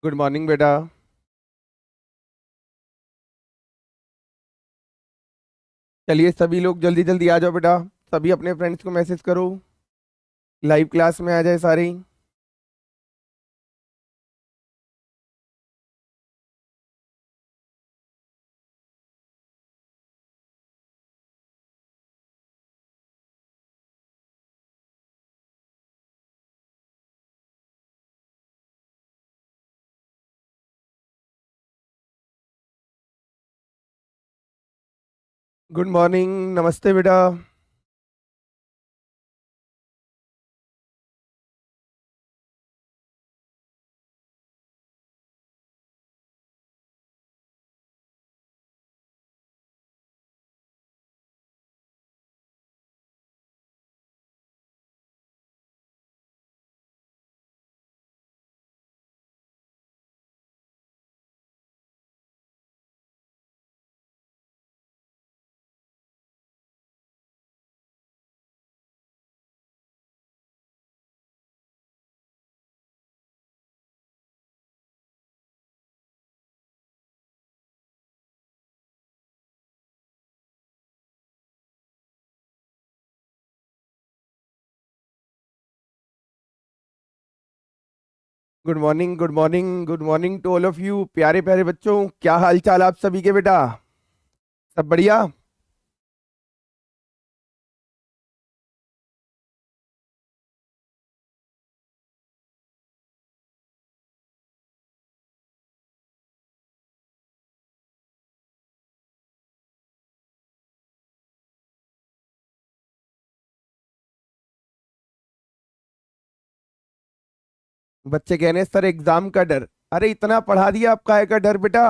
Good morning बेटा। चलिए सभी लोग जल्दी जल्दी आ जाओ बेटा। सभी अपने फ्रेंड्स को मैसेज करो, लाइव क्लास में आ जाए सारे। गुड मॉर्निंग, नमस्ते बेटा। Good morning, good morning, good morning to all of you, प्यारे प्यारे बच्चों। क्या हाल चाल आप सभी के बेटा? सब बढ़िया? बच्चे कहने सर एग्जाम का डर। अरे इतना पढ़ा दिया, आप काहे का डर बेटा?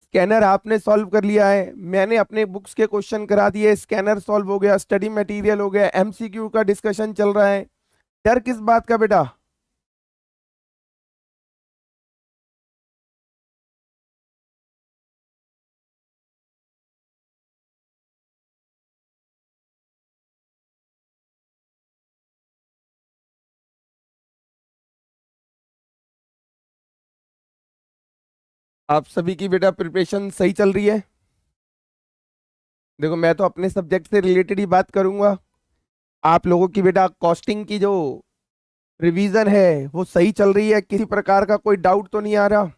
स्कैनर आपने सॉल्व कर लिया है, मैंने अपने बुक्स के क्वेश्चन करा दिए, स्कैनर सॉल्व हो गया, स्टडी मटेरियल हो गया, एमसीक्यू का डिस्कशन चल रहा है। डर किस बात का बेटा? आप सभी की बेटा प्रिपरेशन सही चल रही है? देखो मैं तो अपने सब्जेक्ट से रिलेटेड ही बात करूंगा। आप लोगों की बेटा कॉस्टिंग की जो रिवीजन है वो सही चल रही है? किसी प्रकार का कोई डाउट तो नहीं आ रहा?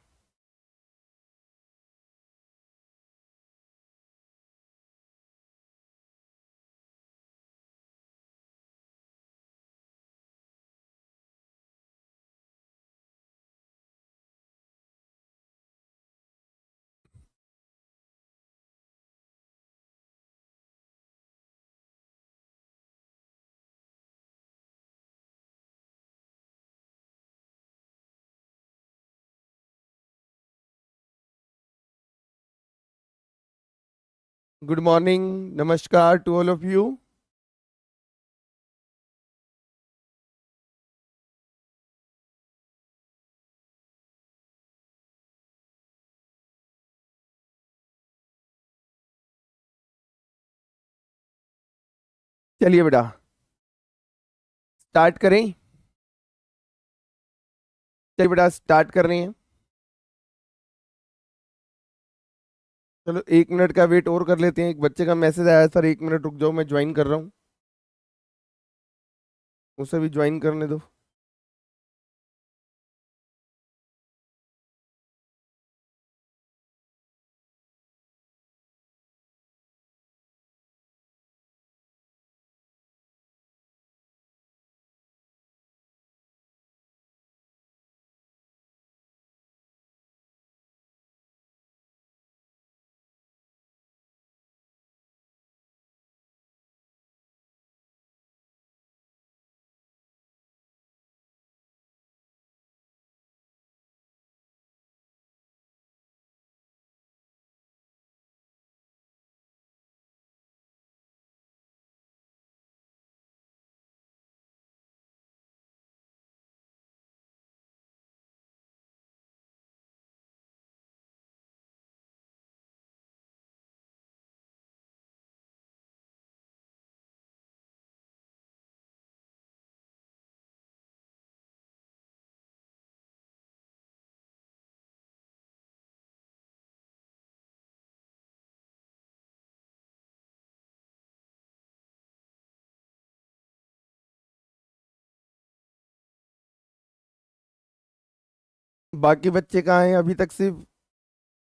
गुड मॉर्निंग, नमस्कार टू ऑल ऑफ यू। चलिए बेटा स्टार्ट करें। चलिए बेटा स्टार्ट कर रहे हैं। चलो 1 मिनट का वेट और कर लेते हैं, एक बच्चे का मैसेज आया है, सर 1 मिनट रुक जाओ मैं ज्वाइन कर रहा हूँ। उसे भी ज्वाइन करने दो। बाकी बच्चे कहाँ हैं? अभी तक सिर्फ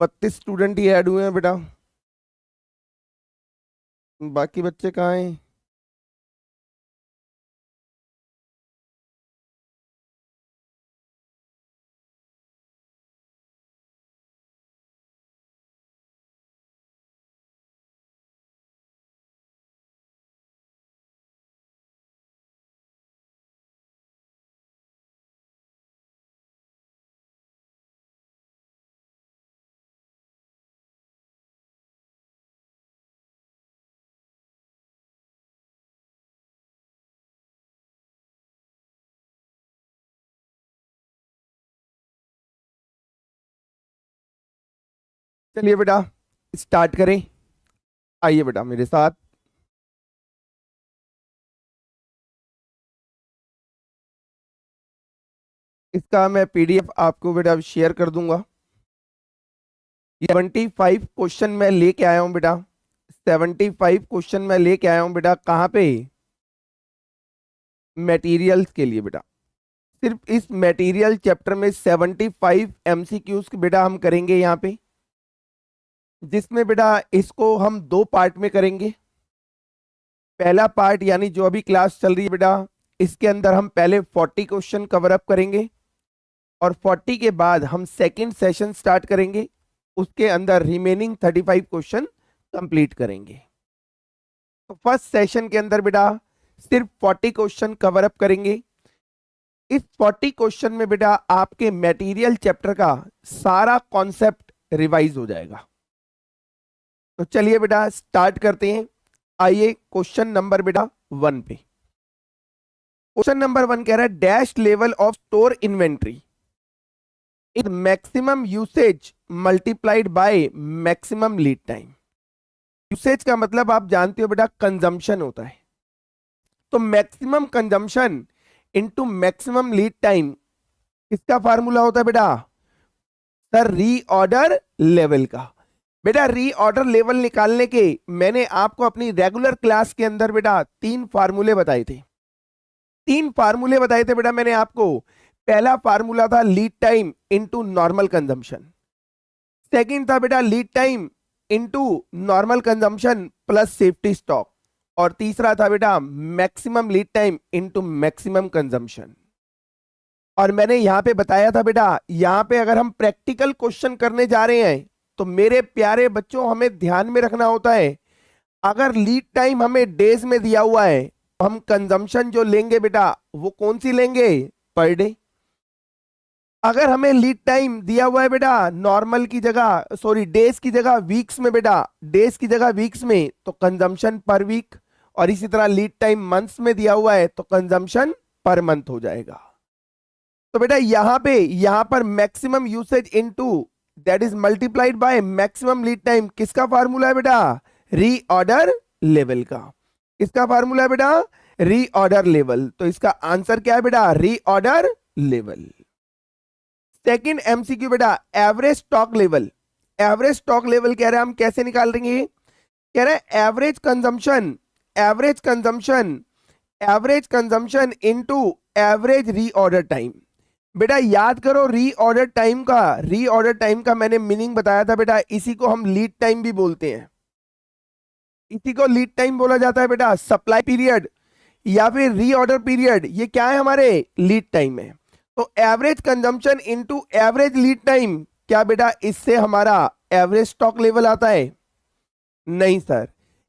32 स्टूडेंट ही ऐड हुए हैं बेटा। बाकी बच्चे कहाँ हैं? चलिए बेटा स्टार्ट करें। आइए बेटा मेरे साथ। इसका मैं पीडीएफ आपको बेटा शेयर कर दूंगा। 75 क्वेश्चन मैं लेके आया हूं बेटा। 75 क्वेश्चन मैं लेके आया हूं बेटा। कहाँ पे? मटेरियल्स के लिए बेटा। सिर्फ इस मटेरियल चैप्टर में 75 एमसीक्यूज बेटा हम करेंगे यहाँ पे, जिसमें बेटा इसको हम दो पार्ट में करेंगे। पहला पार्ट यानी जो अभी क्लास चल रही है बेटा, इसके अंदर हम पहले 40 क्वेश्चन कवर अप करेंगे और 40 के बाद हम सेकंड सेशन स्टार्ट करेंगे। उसके अंदर रिमेनिंग 35 क्वेश्चन कंप्लीट करेंगे। तो फर्स्ट सेशन के अंदर बेटा सिर्फ 40 क्वेश्चन कवर अप करेंगे। इस 40 क्वेश्चन में बेटा आपके मटेरियल चैप्टर का सारा कॉन्सेप्ट रिवाइज हो जाएगा। तो चलिए बेटा स्टार्ट करते हैं। आइए क्वेश्चन नंबर बेटा 1 पे। क्वेश्चन नंबर 1 कह रहा है dash level of store inventory is maximum usage multiplied by maximum lead time. Usage का मतलब आप जानते हो बेटा कंजम्पशन होता है। तो maximum consumption into maximum lead time किसका फार्मूला होता है बेटा? सर रीऑर्डर लेवल का। बेटा रीऑर्डर लेवल निकालने के मैंने आपको अपनी रेगुलर क्लास के अंदर बेटा 3 फार्मूले बताए थे। 3 फार्मूले बताए थे बेटा मैंने आपको। पहला फार्मूला था lead time into normal consumption. Second था बेटा lead time into normal consumption plus safety stock. और तीसरा था बेटा maximum lead time into maximum consumption. और मैंने यहां पे बताया था बेटा, यहां पे अगर हम प्रैक्टिकल क्वेश्चन करने जा रहे हैं तो मेरे प्यारे बच्चों हमें ध्यान में रखना होता है, अगर लीड टाइम हमें डेज में दिया हुआ है तो हम कंजम्पशन जो लेंगे बेटा वो कौन सी लेंगे? Per day. अगर हमें लीड टाइम दिया हुआ है बेटा नॉर्मल की जगह, सॉरी डेज की जगह वीक्स में बेटा, डेज की जगह वीक्स में, तो कंजम्पशन पर वीक। और इसी तरह लीड टाइम मंथ्स में दिया हुआ है तो कंजम्पशन पर मंथ हो जाएगा। तो बेटा यहां पर maximum usage into that is multiplied by maximum lead time किसका फार्मूला है बेटा? रीऑर्डर लेवल का। किसका फार्मूला है बेटा? Reorder level. तो इसका आंसर क्या है बेटा? Reorder level. सेकंड एमसीक्यू बेटा average stock level. Average stock level कह रहे हैं हम कैसे निकाल देंगे? कह रहे हैं average consumption, average consumption, average consumption into average reorder time. बेटा याद करो रीऑर्डर टाइम का, रीऑर्डर टाइम का मैंने मीनिंग बताया था बेटा, इसी को हम लीड टाइम भी बोलते हैं। इसी को लीड टाइम बोला जाता है बेटा। सप्लाई पीरियड या फिर रीऑर्डर पीरियड, ये क्या है? हमारे लीड टाइम है। तो average consumption into average lead time, क्या बेटा इससे हमारा एवरेज स्टॉक लेवल आता है? नहीं सर।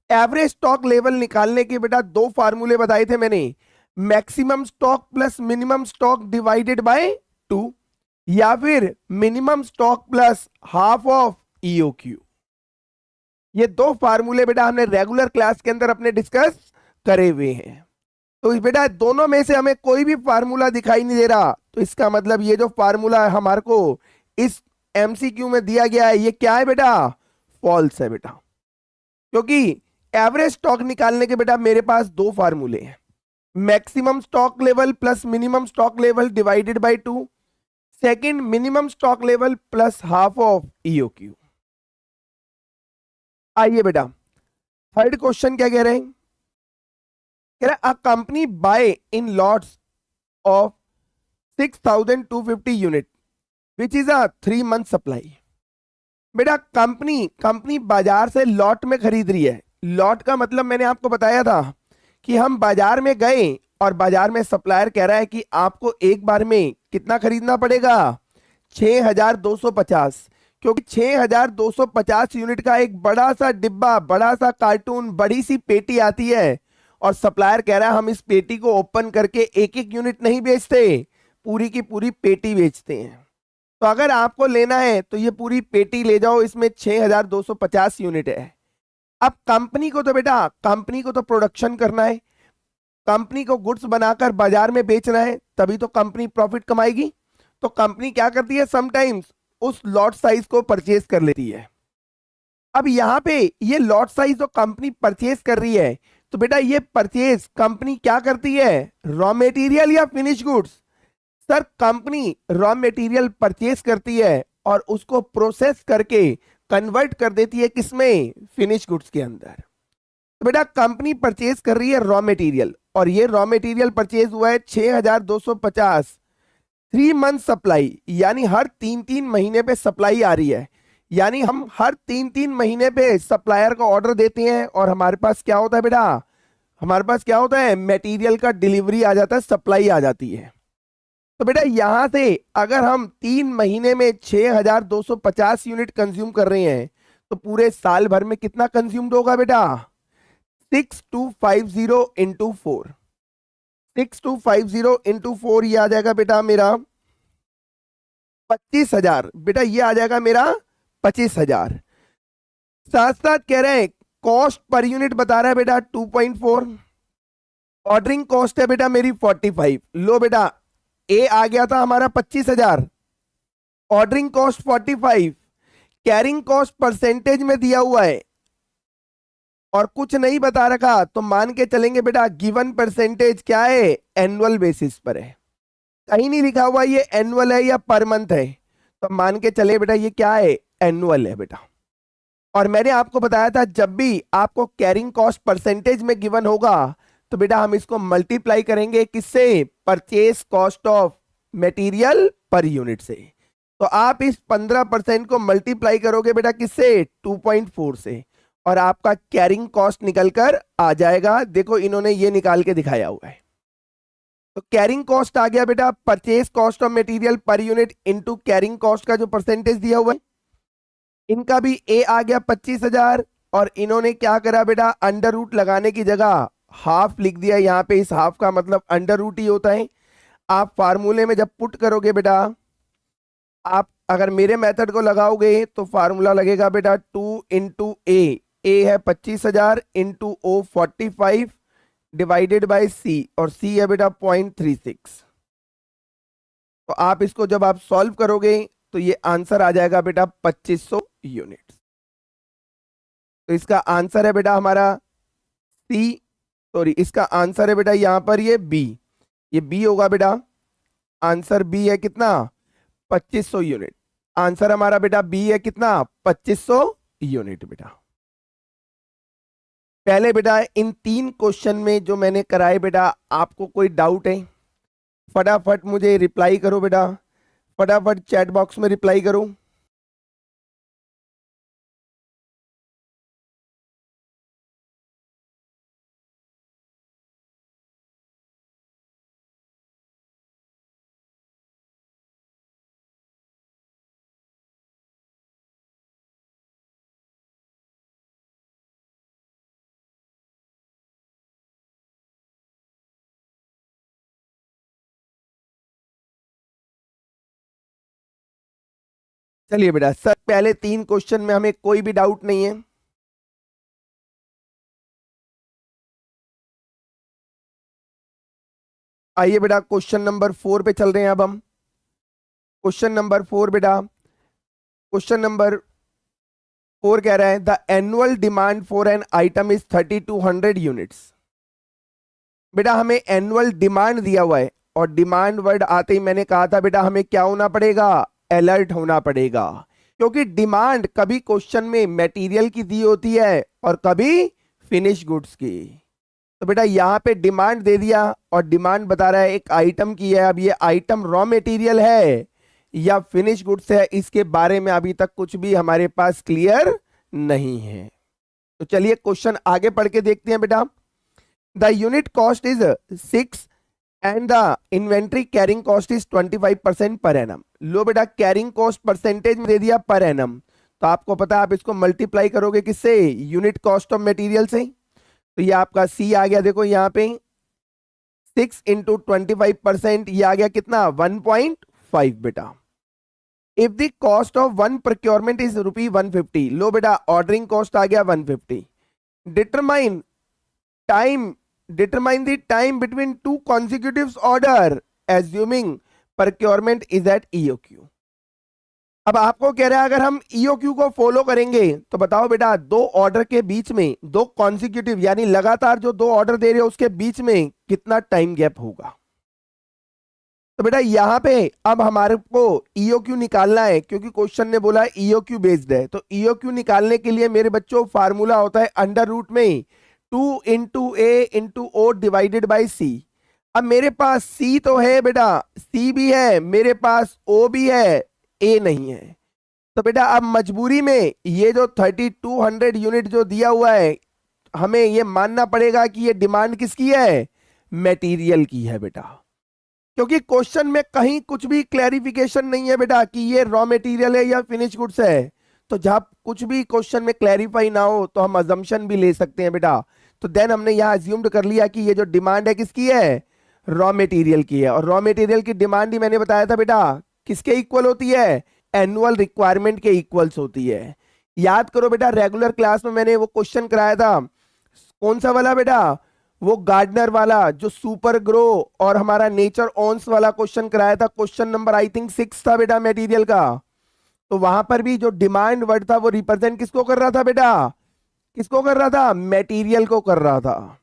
एवरेज स्टॉक लेवल निकालने के बेटा 2 फार्मूले बताए थे मैंने, maximum stock plus minimum stock divided by 2, या फिर minimum stock plus half of EOQ. ये 2 फार्मूले बेटा हमने रेगुलर क्लास के अंदर अपने डिस्कस करे हुए हैं। तो बेटा दोनों में से हमें कोई भी फार्मूला दिखाई नहीं दे रहा, तो इसका मतलब ये जो फार्मूला हमारे को इस एमसीक्यू में दिया गया है ये क्या है बेटा? फॉल्स है बेटा। क्योंकि एवरेज स्टॉक निकालने के बेटा मेरे पास 2 फार्मूले हैं, maximum stock level plus minimum stock level divided by 2, second minimum stock level plus half of EOQ. आइए बेटा थर्ड क्वेश्चन क्या कह रहे हैं? कह रहा है a company by in lots of 6250 unit which is a 3 month supply. बेटा कंपनी कंपनी बाजार से लॉट में खरीद रही है। लॉट का मतलब मैंने आपको बताया था कि हम बाजार में गए और बाजार में सप्लायर कह रहा है कि आपको एक बार में कितना खरीदना पड़ेगा, 6250, क्योंकि 6250 यूनिट का एक बड़ा सा डिब्बा, बड़ा सा कार्टून, बड़ी सी पेटी आती है और सप्लायर कह रहा है हम इस पेटी को ओपन करके एक एक यूनिट नहीं बेचते, पूरी की पूरी पेटी बेचते हैं। तो अगर आपको लेना है तो ये पूरी पेटी ले जाओ, इसमें 6250 यूनिट है। अब कंपनी को तो बेटा, कंपनी को तो प्रोडक्शन करना है, कंपनी को गुड्स बनाकर बाजार में बेचना है, तभी तो कंपनी प्रॉफिट कमाएगी। तो कंपनी क्या करती है, समटाइम्स उस लॉट साइज को परचेज कर लेती है। अब यहां पे ये लॉट साइज जो कंपनी परचेज कर रही है, तो बेटा ये परचेज कंपनी क्या करती है, रॉ मटेरियल या finish goods? Sir company raw material purchase करती है और उसको प्रोसेस करके कन्वर्ट कर देती है किसमें, फिनिश गुड्स के अंदर। तो बेटा कंपनी परचेज कर रही है रॉ मटेरियल और ये रॉ मटेरियल परचेज हुआ है 6250, 3 मंथ सप्लाई, यानी हर 3-3 महीने पे सप्लाई आ रही है। यानी हम हर 3-3 महीने पे सप्लायर को ऑर्डर देते हैं और हमारे पास क्या होता है बेटा, हमारे पास क्या होता है, मटेरियल का डिलीवरी आ जाता है, सप्लाई आ जाती है। तो बेटा यहां से अगर हम 3 महीने में 6250 यूनिट कंज्यूम कर रहे हैं तो पूरे साल भर में कितना कंज्यूम्ड होगा बेटा, 6250 इंटू 4, 6250 इंटू 4 ये आ जाएगा बेटा मेरा 25,000। बेटा ये आ जाएगा मेरा 25,000। साथ साथ कह रहे हैं कॉस्ट पर यूनिट बता रहा है बेटा 2.4, ऑर्डरिंग कॉस्ट है बेटा मेरी 45। लो बेटा ए आ गया था हमारा 25,000, ordering cost 45, carrying cost percentage में दिया हुआ है और कुछ नहीं बता रखा, तो मान के चलेंगे बेटा गिवन परसेंटेज क्या है, एनुअल बेसिस पर है। कहीं नहीं लिखा हुआ ये एनुअल है या पर मंथ है, तो मान के चले बेटा ये क्या है, एनुअल है बेटा। और मैंने आपको बताया था जब भी आपको कैरिंग कॉस्ट परसेंटेज में गिवन होगा तो बेटा हम इसको मल्टीप्लाई करेंगे किससे, purchase cost of material per unit से। तो आप इस 15% को मल्टीप्लाई करोगे बेटा किससे, 2.4 से, और आपका कैरिंग कॉस्ट निकलकर आ जाएगा। देखो इन्होंने ये निकाल के दिखाया हुआ है। तो कैरिंग कॉस्ट आ गया बेटा purchase cost of material per unit into carrying cost का जो परसेंटेज दिया हुआ है। इनका भी ए आ गया 25,000 और इन्होंने क्या करा बेटा, अंडर रूट लगाने की जगह हाफ लिख दिया यहाँ पे। इस हाफ का मतलब अंडर रूट ही होता है। आप फार्मूले में जब पुट करोगे बेटा, आप अगर मेरे मेथड को लगाओगे तो फार्मूला लगेगा बेटा 2 इंटू ए है 25,000 इंटू ओ 45 डिवाइडेड बाय सी, और सी है बेटा 0.36। तो आप इसको जब आप सॉल्व करोगे तो ये आंसर आ जाएगा बेटा 2500 यूनिट। तो इसका आंसर है बेटा हमारा सी, सॉरी इसका आंसर है बेटा यहां पर ये बी, ये बी होगा बेटा, आंसर बी है कितना, 2500 यूनिट। आंसर हमारा बेटा बी है कितना, 2500 यूनिट बेटा। पहले बेटा इन 3 क्वेश्चन में जो मैंने कराए बेटा, आपको कोई डाउट है फटाफट मुझे रिप्लाई करो बेटा, फटाफट चैट बॉक्स में रिप्लाई करो। चलिए बेटा सर पहले 3 क्वेश्चन में हमें कोई भी डाउट नहीं है। आइए बेटा क्वेश्चन नंबर 4 पे चल रहे हैं अब हम। क्वेश्चन नंबर 4 बेटा, क्वेश्चन नंबर 4 कह रहा है the annual demand for an item is 3200 units. बेटा हमें एनुअल डिमांड दिया हुआ है और डिमांड वर्ड आते ही मैंने कहा था बेटा हमें क्या होना पड़ेगा, अलर्ट होना पड़ेगा, क्योंकि डिमांड कभी क्वेश्चन में मटेरियल की दी होती है और कभी फिनिश गुड्स की। तो बेटा यहाँ पे डिमांड दे दिया और डिमांड बता रहा है एक आइटम की है। अब ये आइटम रॉ मटेरियल है या फिनिश गुड्स है, इसके बारे में अभी तक कुछ भी हमारे पास क्लियर नहीं है। तो चलिए क्वेश्चन आगे पढ़ के देखते हैं बेटा। The unit cost is 6 and the inventory carrying cost is 25% per annum. लो बेटा, कैरिंग कॉस्ट परसेंटेज में दे दिया पर एनम, तो आपको पता है आप इसको मल्टीप्लाई करोगे किससे, यूनिट कॉस्ट ऑफ मटेरियल से। तो ये आपका सी आ गया, देखो यहाँ पे 6 × 25%, ये आ गया कितना 1.5 बेटा। If the cost of one procurement is ₹150, लो बेटा ऑर्डरिंग कॉस्ट आ गया 150। Determine time, determine the time between two consecutive order assuming procurement is eight EOQ. अब आपको कह रहा है अगर हम ईओक्यू को फॉलो करेंगे तो बताओ बेटा, दो ऑर्डर के बीच में, दो कॉन्सिक्यूटिव यानी लगातार जो दो ऑर्डर दे रहे हो उसके बीच में कितना टाइम गैप होगा। तो बेटा यहां पे अब हमारे को ईओक्यू निकालना है, क्योंकि क्वेश्चन ने बोला ईओक्यू बेस्ड है। तो ईओक्यू निकालने के लिए मेरे बच्चों फार्मूला होता है अंडर रूट में 2 × A × O डिवाइडेड बाई सी। अब मेरे पास सी तो है बेटा, सी भी है मेरे पास, ओ भी है, ए नहीं है। तो बेटा अब मजबूरी में ये जो 3200 यूनिट जो दिया हुआ है, हमें ये मानना पड़ेगा कि ये डिमांड किसकी है, मटेरियल की है बेटा। क्योंकि क्वेश्चन में कहीं कुछ भी क्लैरिफिकेशन नहीं है बेटा कि ये रॉ मटेरियल है या फिनिश गुड्स है। तो जहां कुछ भी क्वेश्चन में क्लैरिफाई ना हो तो हम अजम्पशन भी ले सकते हैं बेटा। तो देन हमने यहां अज्यूम्ड कर लिया कि ये जो डिमांड है किसकी है, रॉ मटेरियल की है। और रॉ मटेरियल की डिमांड ही मैंने बताया था बेटा किसके इक्वल होती है, एनुअल रिक्वायरमेंट के इक्वल्स होती है। याद करो बेटा, रेगुलर क्लास में मैंने वो क्वेश्चन कराया था, कौन सा वाला बेटा, वो गार्डनर वाला जो सुपर ग्रो और हमारा नेचर ऑन्स वाला क्वेश्चन कराया था। क्वेश्चन नंबर आई थिंक 6 था बेटा मटेरियल का। तो वहां पर भी जो डिमांड वर्ड था वो रिप्रेजेंट किसको कर रहा था बेटा, किसको कर रहा था, मटेरियल को कर रहा था।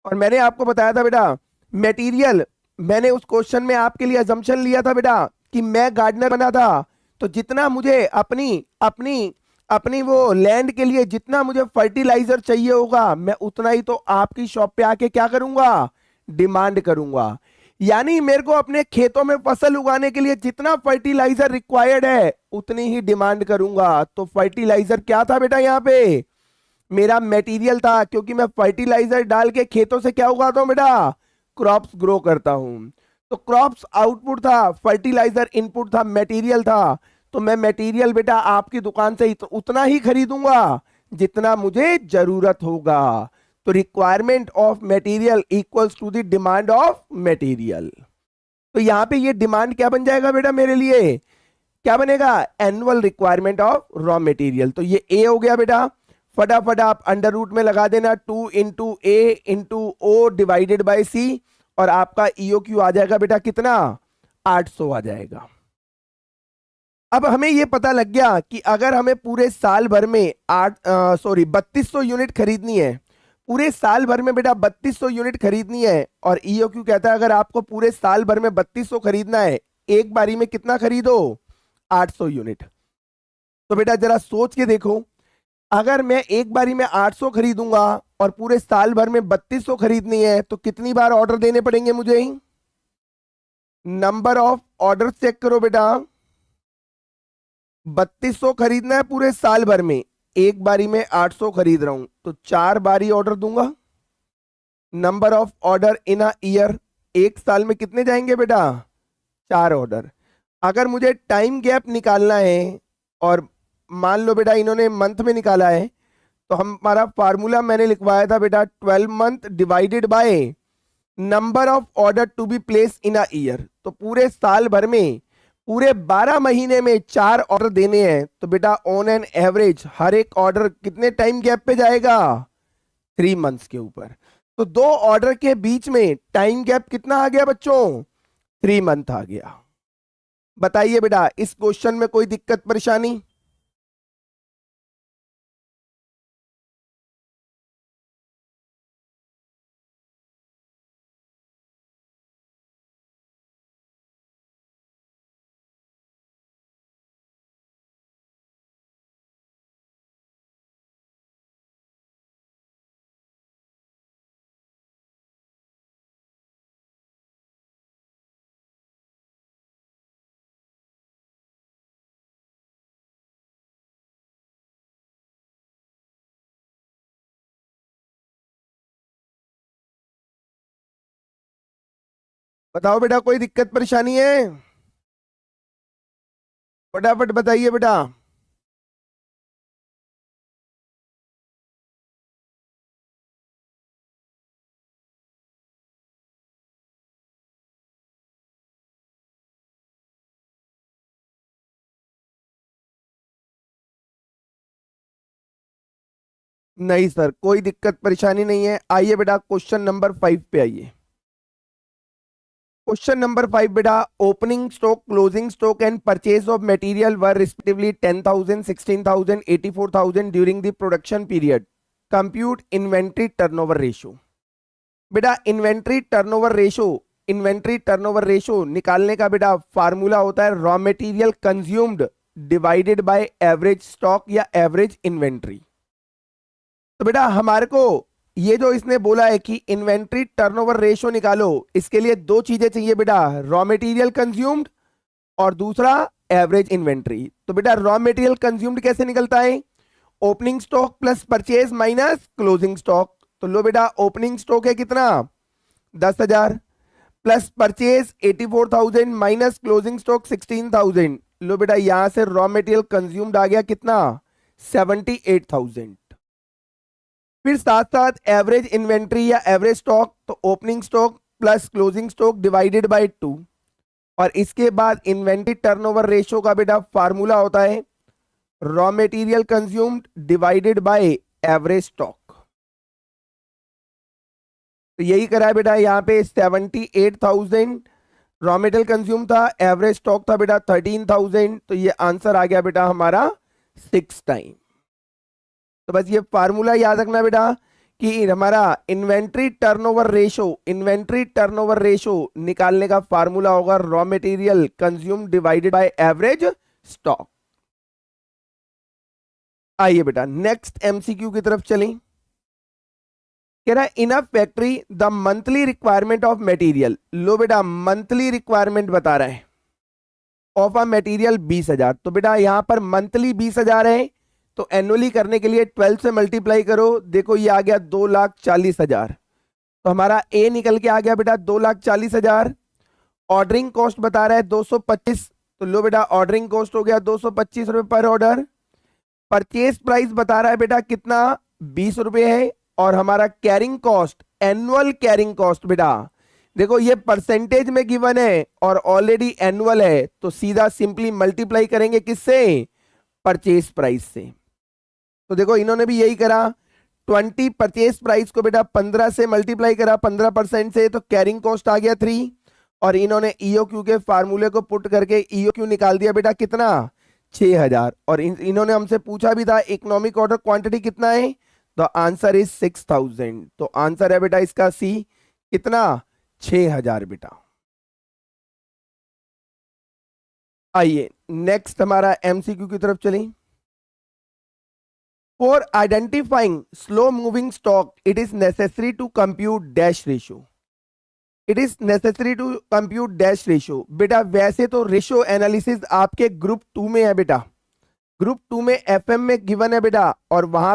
और मैंने आपको बताया था बेटा मटेरियल, मैंने उस क्वेश्चन में आपके लिए अजम्पशन लिया था बेटा कि मैं गार्डनर बना था, तो जितना मुझे अपनी अपनी अपनी वो लैंड के लिए जितना मुझे फर्टिलाइजर चाहिए होगा, मैं उतना ही तो आपकी शॉप पे आके क्या करूंगा, डिमांड करूंगा। यानी मेरे को अपने खेतों में फसल उगाने के लिए जितना फर्टिलाइजर रिक्वायर्ड है उतनी ही डिमांड करूंगा। तो फर्टिलाइजर क्या था बेटा, यहाँ पे मेरा मटेरियल था, क्योंकि मैं फर्टिलाइजर डाल के खेतों से क्या उगाता हूं बेटा, क्रॉप्स ग्रो करता हूं। तो क्रॉप्स आउटपुट था, फर्टिलाइजर इनपुट था, मटेरियल था। तो मैं मटेरियल बेटा आपकी दुकान से उतना ही खरीदूंगा जितना मुझे जरूरत होगा। तो requirement of material equals to the demand of material. तो यहां पे ये डिमांड क्या बन जाएगा बेटा मेरे लिए, क्या बनेगा, annual requirement of raw material. तो ये ए हो गया बेटा, फटाफट आप अंडर रूट में लगा देना 2 × A × O डिवाइडेड बाय सी, और आपका ईओक्यू आ जाएगा बेटा कितना, 800 आ जाएगा। अब हमें यह पता लग गया कि अगर हमें पूरे साल भर में 3200 यूनिट खरीदनी है, पूरे साल भर में बेटा 3200 यूनिट खरीदनी है, और ईओक्यू कहता है अगर आपको पूरे साल भर में 3200 खरीदना है, एक बारी में कितना खरीदो, 800 यूनिट। तो बेटा जरा सोच के देखो, अगर मैं एक बारी में 800 खरीदूंगा और पूरे साल भर में 3200 खरीदनी है, तो कितनी बार ऑर्डर देने पड़ेंगे मुझे, नंबर ऑफ ऑर्डर चेक करो बेटा। 3200 खरीदना है पूरे साल भर में, एक बारी में 800 खरीद रहा हूं, तो 4 बारी ऑर्डर दूंगा। Number of order in a year, एक साल में कितने जाएंगे बेटा, 4 ऑर्डर। अगर मुझे टाइम गैप निकालना है, और मान लो बेटा इन्होंने मंथ में निकाला है, तो हमारा फार्मूला मैंने लिखवाया था बेटा 12 month divided by number of order to be place in a year. तो पूरे साल भर में, पूरे 12 महीने में 4 ऑर्डर देने हैं, तो बेटा ऑन एन एवरेज हर एक ऑर्डर कितने टाइम गैप पे जाएगा, 3 मंथ्स के ऊपर। तो दो ऑर्डर के बीच में टाइम गैप कितना आ गया बच्चों, 3 मंथ आ गया। बताइए बेटा इस क्वेश्चन में कोई दिक्कत परेशानी। बताओ बेटा, कोई दिक्कत परेशानी है? फटाफट बताइए बेटा। नहीं सर, कोई दिक्कत परेशानी नहीं है। आइए बेटा, क्वेश्चन नंबर 5 पे आइए। क्वेश्चन नंबर 5 बेटा, opening stock, closing stock and purchase of material were respectively 10,000, 16,000, 84,000 during the production period. Compute inventory turnover ratio. बेटा इन्वेंट्री टर्नओवर रेशो निकालने का बेटा फार्मूला होता है raw material consumed divided by average stock या average inventory. तो बेटा हमारे को ये जो इसने बोला है कि इन्वेंट्री टर्नओवर रेशो निकालो, इसके लिए दो चीजें चाहिए बेटा, रॉ मटेरियल कंज्यूम्ड और दूसरा एवरेज इन्वेंट्री। तो बेटा रॉ मटेरियल कंज्यूम्ड कैसे निकलता है? Opening stock plus purchase minus closing stock. तो लो बेटा, ओपनिंग स्टॉक है कितना? 10,000 plus purchase 84,000 minus closing stock 16,000। लो बेटा, यहां से रॉ मटेरियल कंज्यूम्ड आ गया कितना? 78,000। फिर साथ साथ एवरेज इन्वेंट्री या एवरेज स्टॉक, तो opening stock plus closing stock divided by 2। और इसके बाद इन्वेंट्री टर्नओवर रेशो का बेटा फार्मूला होता है raw material consumed divided by average stock. तो यही करा है बेटा, यहाँ पे 78,000 रॉ मटेरियल कंज्यूम था, एवरेज स्टॉक था बेटा 13,000। तो ये आंसर आ गया बेटा हमारा 6 टाइम। तो बस ये फार्मूला याद रखना बेटा कि हमारा इन्वेंट्री टर्नओवर रेशो निकालने का फार्मूला होगा raw material consume divided by average stock. आइए बेटा नेक्स्ट एमसीक्यू की तरफ चलें। कह रहा है in a factory the monthly requirement of material. लो बेटा, मंथली रिक्वायरमेंट बता रहा है ऑफ अ मटेरियल 20,000। तो बेटा यहां पर मंथली 20,000 है, तो एनुअली करने के लिए 12 से मल्टीप्लाई करो। देखो ये आ गया 2,40,000। तो हमारा ए निकल के आ गया बेटा 2,40,000। ऑर्डरिंग कॉस्ट बता रहा है 225। तो लो बेटा, ऑर्डरिंग कॉस्ट हो गया 225 रुपए पर ऑर्डर। परचेज प्राइस बता रहा है बेटा कितना? 20 रुपए है। और हमारा carrying cost, annual carrying cost बेटा देखो ये परसेंटेज में गिवन है और ऑलरेडी एनुअल है, तो सीधा सिंपली मल्टीप्लाई करेंगे किससे? परचेज प्राइस से। तो देखो इन्होंने भी यही करा, 20 परचेज प्राइस को बेटा 15 से मल्टीप्लाई करा 15% से, तो कैरिंग कॉस्ट आ गया 3। और इन्होंने ईओक्यू के फार्मूले को पुट करके ईओक्यू निकाल दिया बेटा कितना? 6,000। और इन्होंने हमसे पूछा भी था इकोनॉमिक ऑर्डर क्वांटिटी कितना है, तो आंसर इज 6,000। तो आंसर है बेटा इसका सी, कितना? 6,000 बेटा। आइए नेक्स्ट हमारा एमसीक्यू की तरफ चलें। For identifying slow moving stock, it is necessary to compute dash ratio. It is necessary to compute dash ratio. बेटा वैसे तो रेशो एनालिसिस आपके ग्रुप 2 में है बेटा, ग्रुप 2 में एफएम में गिवन है बेटा। और वहां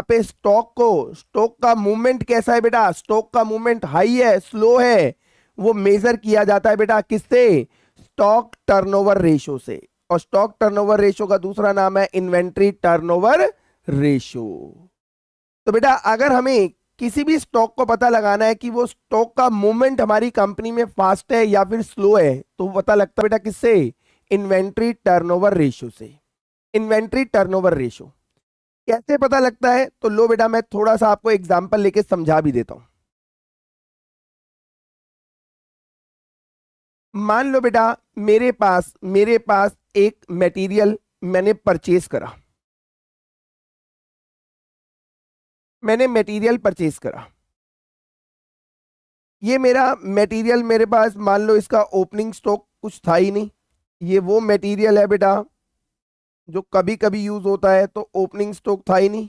पे स्टॉक का मूवमेंट कैसा है बेटा? स्टॉक का मूवमेंट हाई है, स्लो है, वो मेजर किया जाता है बेटा किससे? स्टॉक टर्नओवर रेशो से। और स्टॉक टर्नओवर रेशो का दूसरा नाम है इन्वेंट्री टर्नओवर रेशो। तो बेटा अगर हमें किसी भी स्टॉक को पता लगाना है कि वो स्टॉक का मूवमेंट हमारी कंपनी में फास्ट है या फिर स्लो है, तो पता लगता है बेटा किससे? इन्वेंट्री टर्नओवर रेशो से। इन्वेंट्री टर्नओवर रेशो कैसे पता लगता है? तो लो बेटा मैं थोड़ा सा आपको एग्जांपल लेके समझा भी देता हूं। मान लो बेटा मेरे पास एक मटेरियल मैंने परचेज करा, ये मेरा मटेरियल मेरे पास, मान लो इसका ओपनिंग स्टॉक कुछ था ही नहीं। ये वो मटेरियल है बेटा जो कभी कभी यूज होता है, तो ओपनिंग स्टॉक था ही नहीं।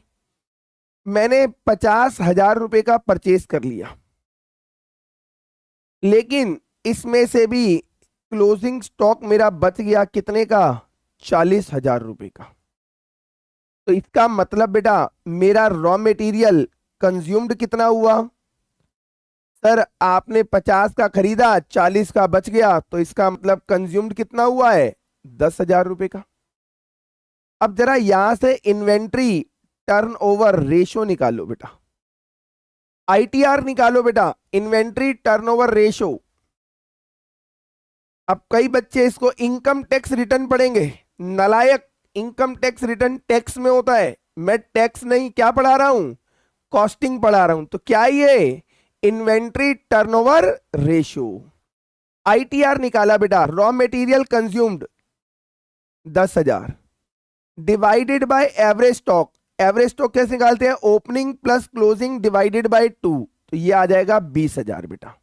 मैंने 50,000 रुपए का परचेज कर लिया, लेकिन इसमें से भी क्लोजिंग स्टॉक मेरा बच गया कितने का? 40,000 रुपए का। तो इसका मतलब बेटा मेरा रॉ मटेरियल कंज्यूम्ड कितना हुआ? सर आपने 50 का खरीदा, 40 का बच गया, तो इसका मतलब कंज्यूम्ड कितना हुआ है? 10,000 रुपए का। अब जरा यहां से इन्वेंट्री टर्नओवर रेशो निकालो बेटा, आईटीआर निकालो बेटा, इन्वेंट्री टर्नओवर रेशो। अब कई बच्चे इसको इनकम टैक्स रिटर्न पढ़ेंगे, नलायक। इनकम टैक्स रिटर्न टैक्स में होता है, मैं टैक्स नहीं क्या पढ़ा रहा हूं, कॉस्टिंग पढ़ा रहा हूं। तो क्या ये इन्वेंट्री टर्नओवर रेशियो। आईटीआर निकाला बेटा, raw material consumed 10,000 divided by average stock. Average stock कैसे निकालते हैं? Opening plus closing divided by 2, तो ये आ जाएगा 20,000 बेटा।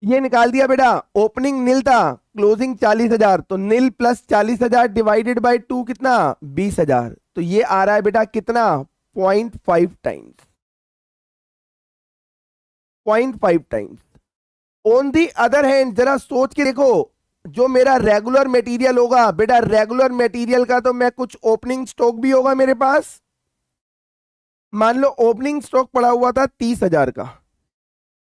ये निकाल दिया बेटा, ओपनिंग नील था, क्लोजिंग 40,000, तो नील प्लस 40,000 डिवाइडेड बाय 2 कितना? 20,000। तो ये आ रहा है बेटा कितना? 0.5 times, 0.5 times. On the other hand जरा सोच के देखो, जो मेरा रेगुलर मटेरियल होगा बेटा, रेगुलर मटेरियल का तो मैं कुछ ओपनिंग स्टॉक भी होगा मेरे पास। मान लो ओपनिंग स्टॉक पड़ा हुआ था 30,000 का।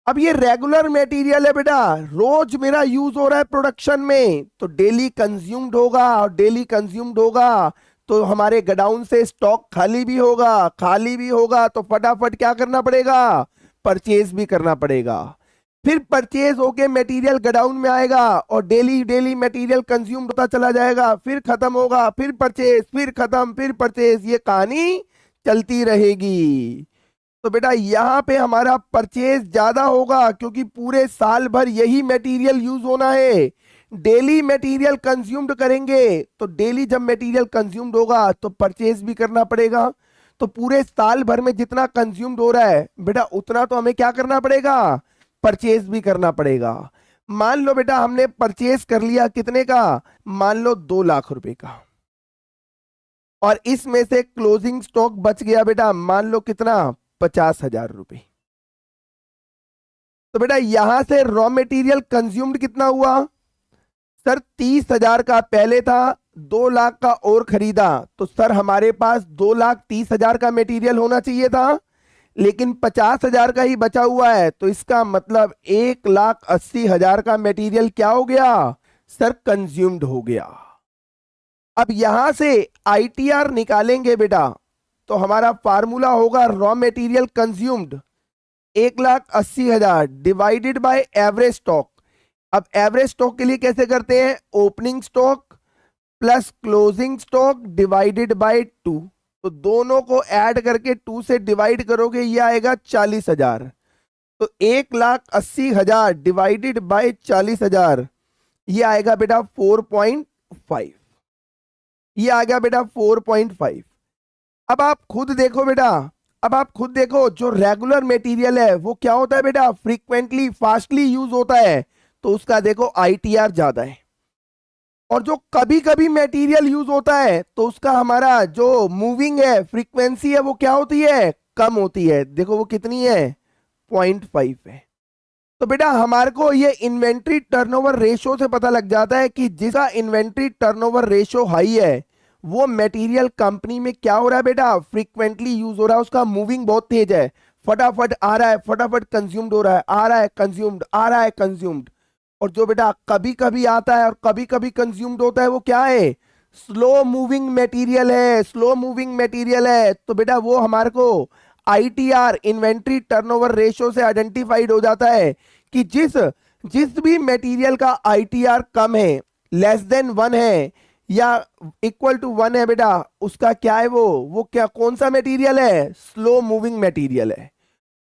अब ये रेगुलर मटेरियल है बेटा, रोज मेरा यूज हो रहा है प्रोडक्शन में, तो डेली कंज्यूम्ड होगा, और डेली कंज्यूम्ड होगा तो हमारे गोडाउन से स्टॉक खाली भी होगा, खाली भी होगा तो फटाफट क्या करना पड़ेगा? परचेज भी करना पड़ेगा। फिर परचेज होके मटेरियल गोडाउन में आएगा और डेली डेली मटेरियल कंज्यूम होता चला जाएगा, फिर खत्म होगा, फिर परचेज, फिर खत्म, फिर परचेज, ये कहानी चलती रहेगी। तो बेटा यहां पे हमारा परचेज ज्यादा होगा क्योंकि पूरे साल भर यही मटेरियल यूज होना है। डेली मटेरियल कंज्यूम्ड करेंगे तो डेली जब मटेरियल कंज्यूम्ड होगा तो परचेज भी करना पड़ेगा। तो पूरे साल भर में जितना कंज्यूम्ड हो रहा है बेटा, उतना तो हमें क्या करना पड़ेगा? परचेज भी करना पड़ेगा। मान लो बेटा हमने परचेज कर लिया कितने का? मान लो 2 लाख रुपए का, और इसमें से क्लोजिंग स्टॉक बच गया बेटा मान लो कितना? 50,000 रुपए। तो बेटा यहां से रॉ मटेरियल कंज्यूम्ड कितना हुआ? सर 30,000 का पहले था, 2 लाख का और खरीदा, तो सर हमारे पास 2,30,000 का मटेरियल होना चाहिए था, लेकिन 50,000 का ही बचा हुआ है, तो इसका मतलब 1,80,000 का मटेरियल क्या हो गया? सर कंज्यूम्ड हो गया। अब यहां से आईटीआर निकालेंगे बेटा, तो हमारा फार्मूला होगा raw material consumed 1,80,000 divided by average stock. अब एवरेज स्टॉक के लिए कैसे करते हैं? Opening stock plus closing stock divided by 2, तो दोनों को ऐड करके 2 से डिवाइड करोगे, ये आएगा 40,000। तो 1,80,000 डिवाइडेड बाय 40,000, ये आएगा बेटा 4.5। ये आ गया बेटा 4.5। अब आप खुद देखो बेटा, अब आप खुद देखो, जो रेगुलर मटेरियल है वो क्या होता है बेटा? फ्रीक्वेंटली फास्टली यूज होता है, तो उसका देखो आईटीआर ज्यादा है। और जो कभी कभी मटेरियल यूज होता है तो उसका हमारा जो मूविंग है फ्रीक्वेंसी है वो क्या होती है? कम होती है। देखो वो कितनी है? 0.5 है। तो बेटा हमारे को ये इन्वेंट्री टर्नओवर रेशो से पता लग जाता है कि जिसका इन्वेंट्री टर्नओवर रेशो हाई है वो मटेरियल कंपनी में क्या हो रहा है बेटा? फ्रीक्वेंटली यूज हो रहा है, उसका मूविंग बहुत तेज है, फटाफट आ रहा है, फटाफट कंज्यूम्ड हो रहा है, आ रहा है कंज्यूम्ड, आ रहा है कंज्यूम्ड। और जो बेटा कभी कभी आता है और कभी कभी कंज्यूम्ड होता है वो क्या है? स्लो मूविंग मटेरियल है, स्लो मूविंग मटेरियल है। तो बेटा वो हमारे को आईटीआर इन्वेंट्री टर्नओवर रेशियो से आइडेंटिफाइड हो जाता है कि जिस जिस भी मटेरियल का आईटीआर कम है, लेस देन 1 है या इक्वल टू 1 है बेटा, उसका क्या है? वो क्या कौन सा मटेरियल है? स्लो मूविंग मटेरियल है।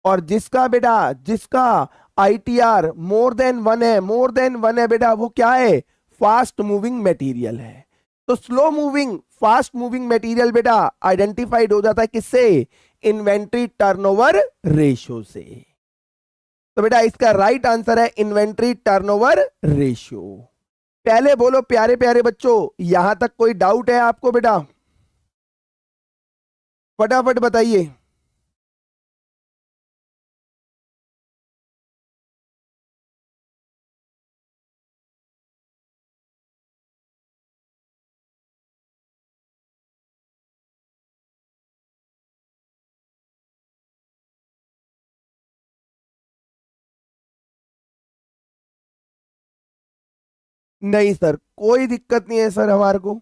और जिसका बेटा जिसका आईटीआर मोर देन 1 है, मोर देन 1 है बेटा, वो क्या है? फास्ट मूविंग मटेरियल है। तो slow moving fast moving material बेटा आइडेंटिफाइड हो जाता है किससे? इन्वेंट्री टर्नओवर रेशियो से। तो बेटा इसका राइट आंसर है इन्वेंट्री टर्नओवर रेशियो। पहले बोलो प्यारे प्यारे बच्चों, यहां तक कोई डाउट है आपको बेटा? फटाफट बताइए। नहीं सर, कोई दिक्कत नहीं है सर हमारे को।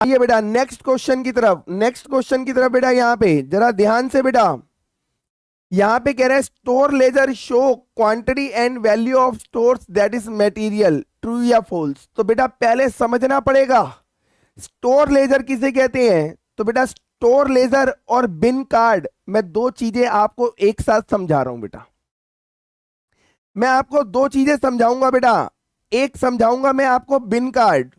आइए बेटा नेक्स्ट क्वेश्चन की तरफ, नेक्स्ट क्वेश्चन की तरफ बेटा, यहाँ पे जरा ध्यान से बेटा, यहाँ पे कह रहा है store laser show quantity and value of stores that is material, true या फॉल्स। तो बेटा पहले समझना पड़ेगा स्टोर लेजर किसे कहते हैं। तो बेटा स्टोर लेजर और बिन कार्ड, मैं दो चीजें आपको एक साथ समझा रहा हूं बेटा। मैं आपको दो चीजें समझाऊंगा बेटा, एक समझाऊंगा मैं आपको बिन कार्ड,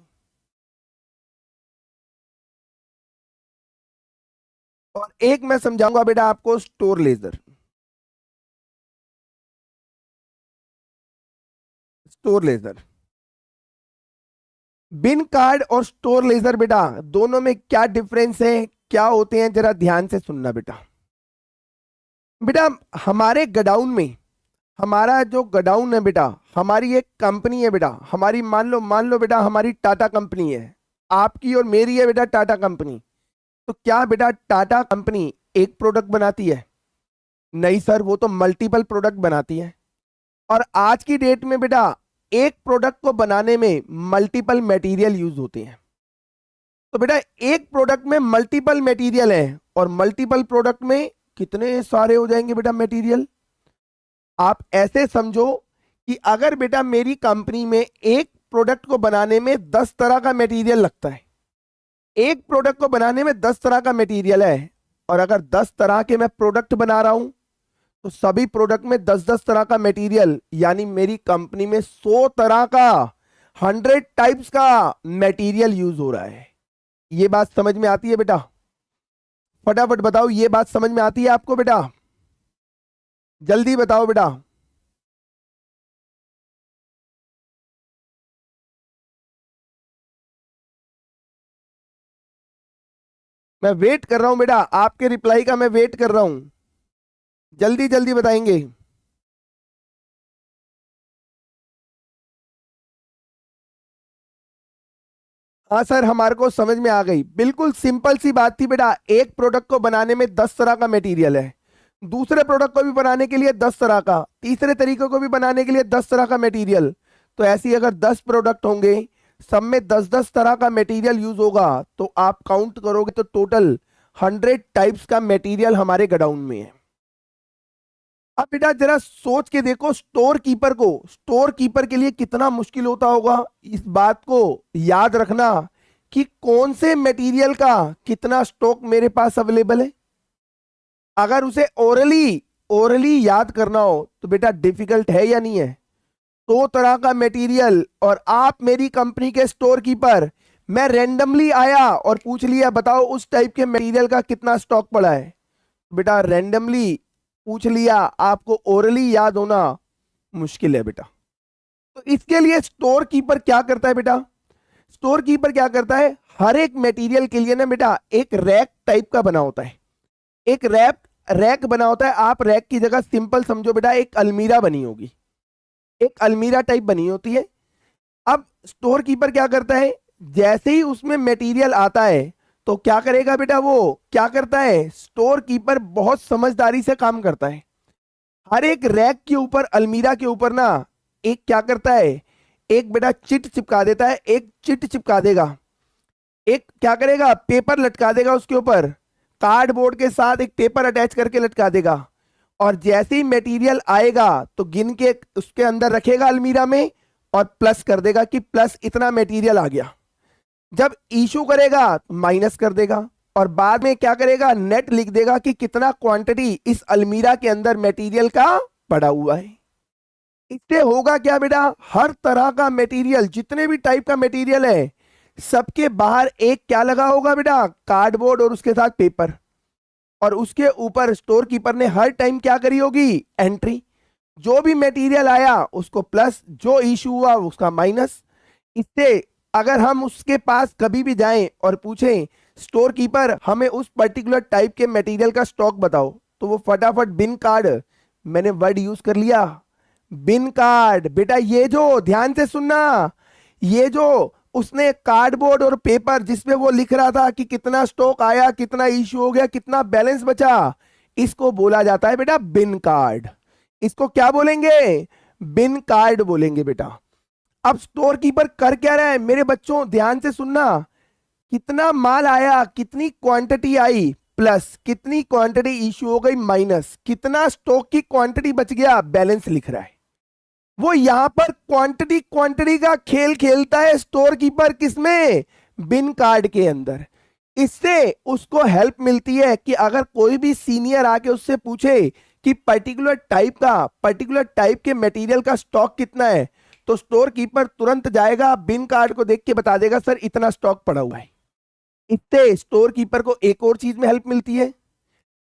और एक मैं समझाऊंगा बेटा आपको स्टोर लेजर। स्टोर लेजर, बिन कार्ड और स्टोर लेजर बेटा दोनों में क्या डिफरेंस है, क्या होते हैं, जरा ध्यान से सुनना बेटा। बेटा हमारे गोडाउन में, हमारा जो गोडाउन है बेटा, हमारी एक कंपनी है बेटा, हमारी मान लो बेटा हमारी टाटा कंपनी है, आपकी और मेरी है बेटा टाटा कंपनी। तो क्या बेटा टाटा कंपनी एक प्रोडक्ट बनाती है? नहीं सर, वो तो मल्टीपल प्रोडक्ट बनाती है। और आज की डेट में बेटा एक प्रोडक्ट को बनाने में मल्टीपल मटेरियल यूज होते हैं। तो बेटा एक प्रोडक्ट में मल्टीपल मटेरियल है, और मल्टीपल प्रोडक्ट में कितने सारे हो जाएंगे बेटा मटेरियल। आप ऐसे समझो कि अगर बेटा मेरी कंपनी में एक प्रोडक्ट को बनाने में 10 तरह का मटेरियल लगता है, एक प्रोडक्ट को बनाने में 10 तरह का मटेरियल है, और अगर 10 तरह के मैं प्रोडक्ट बना रहा हूं तो सभी प्रोडक्ट में 10-10 तरह का मटेरियल, यानी मेरी कंपनी में 100 तरह का, 100 टाइप्स का मटेरियल यूज हो रहा है। ये बात समझ में आती है बेटा? फटाफट बताओ, ये बात समझ में आती है आपको बेटा? जल्दी बताओ बेटा। मैं वेट कर रहा हूं बेटा, आपके रिप्लाई का मैं वेट कर रहा हूं, जल्दी जल्दी बताएंगे। हाँ सर, हमारे को समझ में आ गई, बिल्कुल सिंपल सी बात थी बेटा। एक प्रोडक्ट को बनाने में 10 तरह का मटेरियल है, दूसरे प्रोडक्ट को भी बनाने के लिए 10 तरह का, तीसरे तरीके को भी बनाने के लिए 10 तरह का मटेरियल। तो ऐसी अगर 10 प्रोडक्ट होंगे, सब में 10-10 तरह का मटेरियल यूज होगा, तो आप काउंट करोगे तो टोटल 100 टाइप्स का मटेरियल हमारे गोडाउन में है। अब बेटा जरा सोच के देखो, स्टोर कीपर को, स्टोर कीपर के लिए कितना मुश्किल होता होगा इस बात को याद रखना कि कौन से मटेरियल का कितना स्टॉक मेरे पास अवेलेबल है। अगर उसे ओरली ओरली याद करना हो तो बेटा डिफिकल्ट है या नहीं है? 100 तरह का मटेरियल, और आप मेरी कंपनी के स्टोर कीपर, मैं रेंडमली आया और पूछ लिया बताओ उस टाइप के मटेरियल का कितना स्टॉक पड़ा है। बेटा रेंडमली पूछ लिया, आपको ओरली याद होना मुश्किल है बेटा। तो इसके लिए स्टोर कीपर क्या करता है बेटा? स्टोर कीपर क्या करता है, हर एक मटेरियल के लिए ना बेटा एक रैक टाइप का बना होता है, एक रैक रैक बना होता है। आप रैक की जगह सिंपल समझो बेटा एक अलमीरा बनी होगी, एक अलमीरा टाइप बनी होती है। अब स्टोर कीपर क्या करता है, जैसे ही उसमें मटेरियल आता है तो क्या करेगा बेटा, वो क्या करता है, स्टोर कीपर बहुत समझदारी से काम करता है। हर एक रैक के ऊपर, अलमीरा के ऊपर ना एक क्या करता है, एक बेटा चिट चिपका देता है, एक चिट चिपका देगा, एक क्या करेगा, पेपर लटका देगा उसके ऊपर, कार्डबोर्ड के साथ एक पेपर अटैच करके लटका देगा। और जैसे ही मटेरियल आएगा तो गिन के उसके अंदर रखेगा अलमीरा में, और प्लस कर देगा कि प्लस इतना मटेरियल आ गया। जब इशू करेगा तो माइनस कर देगा, और बाद में क्या करेगा, नेट लिख देगा कि कितना क्वांटिटी इस अलमीरा के अंदर मटेरियल का पड़ा हुआ है। इससे होगा क्या बेटा, हर तरह का मटेरियल, जितने भी टाइप का मटेरियल है, सबके बाहर एक क्या लगा होगा बेटा, कार्डबोर्ड और उसके साथ पेपर, और उसके ऊपर स्टोर कीपर ने हर टाइम क्या करी होगी, एंट्री। जो भी मटेरियल आया उसको प्लस, जो इशू हुआ उसका माइनस। इससे अगर हम उसके पास कभी भी जाएं और पूछें स्टोर कीपर हमें उस पर्टिकुलर टाइप के मटेरियल का स्टॉक बताओ, तो वो फटाफट बिन कार्ड, मैंने वर्ड यूज कर लिया बिन कार्ड बेटा, ये जो ध्यान से सुनना, ये जो उसने कार्डबोर्ड और पेपर जिसमें वो लिख रहा था कि कितना स्टॉक आया, कितना इशू हो गया, कितना बैलेंस बचा, इसको बोला जाता है बेटा बिन कार्ड। इसको क्या बोलेंगे, बिन कार्ड बोलेंगे बेटा। अब स्टोर कीपर कर क्या रहा है मेरे बच्चों, ध्यान से सुनना। कितना माल आया, कितनी क्वांटिटी आई, प्लस कितनी क्वांटिटी इशू हो गई, माइनस कितना स्टॉक की क्वांटिटी बच गया, बैलेंस लिख रहा है। वो यहां पर क्वांटिटी क्वांटिटी का खेल खेलता है स्टोर कीपर, किसमें, बिन कार्ड के अंदर। इससे उसको हेल्प मिलती है कि अगर कोई भी सीनियर आके उससे पूछे कि पर्टिकुलर टाइप के मटेरियल का स्टॉक कितना है, तो स्टोर कीपर तुरंत जाएगा, बिन कार्ड को देख के बता देगा सर इतना स्टॉक पड़ा हुआ है। इससे स्टोर कीपर को एक और चीज में हेल्प मिलती है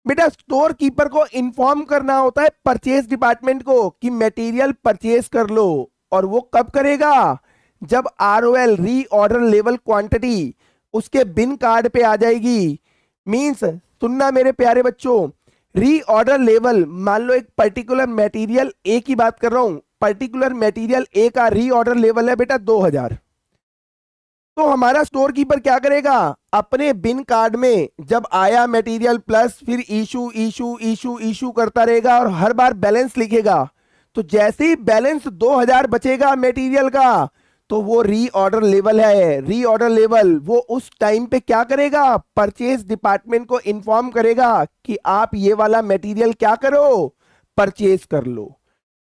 बेटा, स्टोर कीपर को इन्फॉर्म करना होता है परचेज डिपार्टमेंट को कि मटेरियल परचेज कर लो। और वो कब करेगा, जब ROL री ऑर्डर लेवल क्वांटिटी उसके बिन कार्ड पे आ जाएगी। मींस सुनना मेरे प्यारे बच्चों, री ऑर्डर लेवल, मान लो एक पर्टिकुलर मटेरियल ए की बात कर रहा हूं, पर्टिकुलर मटेरियल ए का री ऑर्डर लेवल है बेटा 2000। तो हमारा स्टोर कीपर क्या करेगा, अपने बिन कार्ड में जब आया मटेरियल प्लस फिर इशू इशू इशू इशू करता रहेगा और हर बार बैलेंस लिखेगा। तो जैसे ही बैलेंस 2000 बचेगा मटेरियल का, तो वो री ऑर्डर लेवल है, री ऑर्डर लेवल वो उस टाइम पे क्या करेगा, परचेज डिपार्टमेंट को इन्फॉर्म करेगा कि आप ये वाला मटेरियल क्या करो, परचेज कर लो।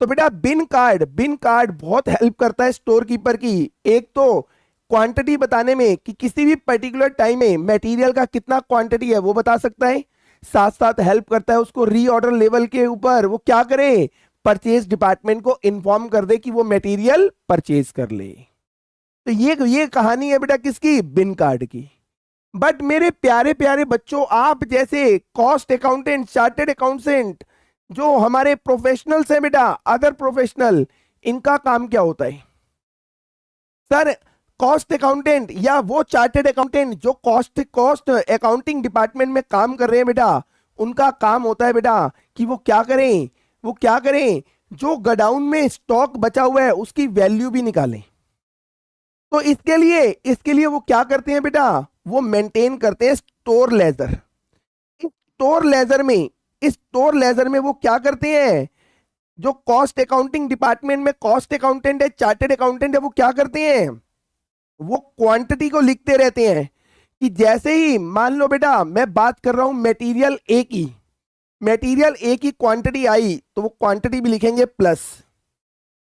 तो बेटा बिन कार्ड बहुत हेल्प करता है स्टोर कीपर की। एक तो क्वांटिटी बताने में कि किसी भी पर्टिकुलर टाइम में मटेरियल का कितना क्वांटिटी है वो बता सकता है, साथ साथ हेल्प करता है उसको री ऑर्डर लेवल के ऊपर वो क्या करे, परचेज डिपार्टमेंट को इन्फॉर्म कर दे कि वो मटेरियल परचेज कर ले। तो ये कहानी है बेटा किसकी, बिन कार्ड की। बट मेरे प्यारे प्यारे बच्चों, आप जैसे कॉस्ट अकाउंटेंट, चार्टेड अकाउंटेंट, जो हमारे प्रोफेशनल्स हैं बेटा, अदर प्रोफेशनल, इनका काम क्या होता है सर, कॉस्ट अकाउंटेंट या वो चार्टेड अकाउंटेंट जो कॉस्ट अकाउंटिंग डिपार्टमेंट में काम कर रहे हैं बेटा, उनका काम होता है बेटा कि वो क्या करें, जो गोडाउन में स्टॉक बचा हुआ है उसकी वैल्यू भी निकालें। तो इसके लिए वो क्या करते हैं बेटा, वो मेंटेन करते हैं स्टोर लेजर। इस स्टोर लेजर में वो क्या करते हैं, जो कॉस्ट अकाउंटिंग डिपार्टमेंट में कॉस्ट अकाउंटेंट है, चार्टेड अकाउंटेंट है, वो क्या करते हैं, वो क्वांटिटी को लिखते रहते हैं कि जैसे ही मान लो बेटा मैं बात कर रहा हूं मटेरियल ए की क्वांटिटी आई तो वो क्वांटिटी भी लिखेंगे प्लस,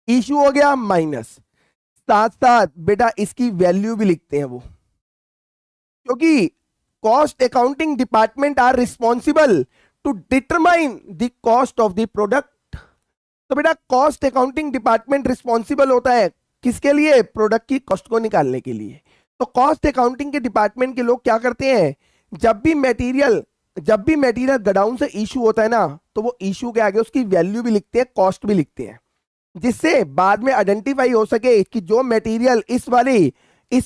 इशू हो गया माइनस, साथ साथ बेटा इसकी वैल्यू भी लिखते हैं वो, क्योंकि cost accounting department are responsible to determine the cost of the product. तो बेटा कॉस्ट अकाउंटिंग डिपार्टमेंट रिस्पॉन्सिबल होता है किसके लिए, प्रोडक्ट की कॉस्ट को निकालने के लिए। तो कॉस्ट अकाउंटिंग के डिपार्टमेंट के लोग क्या करते हैं, जब भी मटेरियल गोडाउन से इशू होता है ना, तो वो इशू के आगे उसकी वैल्यू भी लिखते हैं, कॉस्ट भी लिखते हैं, जिससे बाद में आइडेंटिफाई हो सके कि जो मटेरियल इस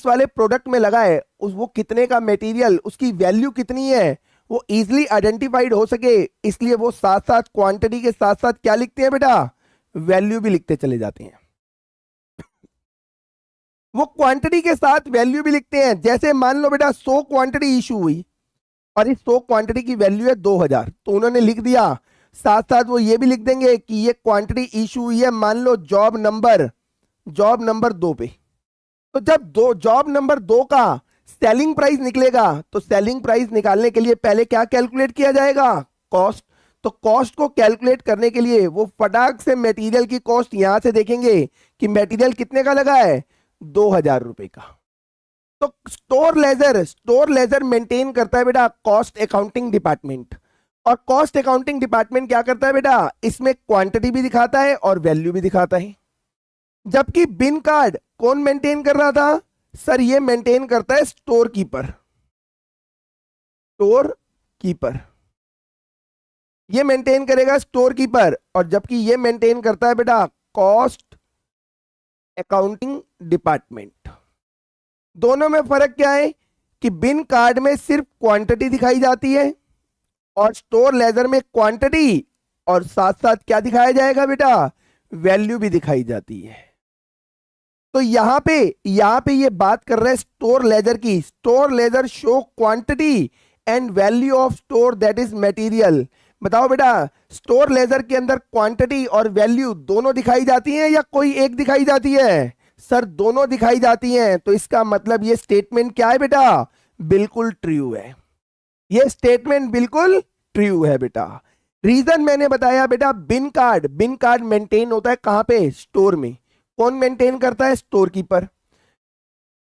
वाले प्रोडक्ट में लगा है वो कितने का मटेरियल, उसकी वैल्यू कितनी है, वो इजिली आइडेंटिफाइड हो सके। इसलिए वो साथ साथ क्वांटिटी के साथ साथ क्या लिखते हैं बेटा, वैल्यू भी लिखते चले जाते हैं। वो क्वांटिटी के साथ वैल्यू भी लिखते हैं। जैसे मान लो बेटा 100 क्वांटिटी इशू हुई और इस 100 क्वांटिटी की वैल्यू है 2000, तो उन्होंने लिख दिया, साथ साथ वो ये भी लिख देंगे कि ये क्वांटिटी इशू हुई है मान लो जॉब नंबर 2 पे। तो जब जॉब नंबर 2 का सेलिंग प्राइस निकलेगा, तो सेलिंग प्राइस निकालने के लिए पहले क्या कैलकुलेट किया जाएगा, कॉस्ट। तो कॉस्ट को कैलकुलेट करने के लिए वो फटाक से मटेरियल की कॉस्ट यहां से देखेंगे कि मटेरियल कितने का लगा है, 2000 रुपए का। तो स्टोर लेजर मेंटेन करता है बेटा कॉस्ट अकाउंटिंग डिपार्टमेंट, और कॉस्ट अकाउंटिंग डिपार्टमेंट क्या करता है बेटा, इसमें क्वांटिटी भी दिखाता है और वैल्यू भी दिखाता है। जबकि बिन कार्ड कौन मेंटेन कर रहा था सर, ये मेंटेन करता है स्टोर कीपर, ये मेंटेन करेगा स्टोर कीपर, और जबकि ये मेंटेन करता है बेटा कॉस्ट अकाउंटिंग डिपार्टमेंट। दोनों में फर्क क्या है कि बिन कार्ड में सिर्फ क्वांटिटी दिखाई जाती है और स्टोर लेजर में क्वांटिटी और साथ साथ क्या दिखाया जाएगा बेटा, वैल्यू भी दिखाई जाती है। तो यहां पे ये बात कर रहे हैं स्टोर लेजर की। Store laser show quantity and value of store that is material. बताओ बेटा स्टोर लेजर के अंदर क्वांटिटी और वैल्यू दोनों दिखाई जाती हैं या कोई एक दिखाई जाती है, सर दोनों दिखाई जाती हैं, तो इसका मतलब ये स्टेटमेंट क्या है बेटा, बिल्कुल ट्रू है। ये स्टेटमेंट बिल्कुल ट्रू है बेटा। रीजन मैंने बताया बेटा, बिन कार्ड मेंटेन होता है कहां पे, स्टोर में। कौन मेंटेन करता है, store keeper.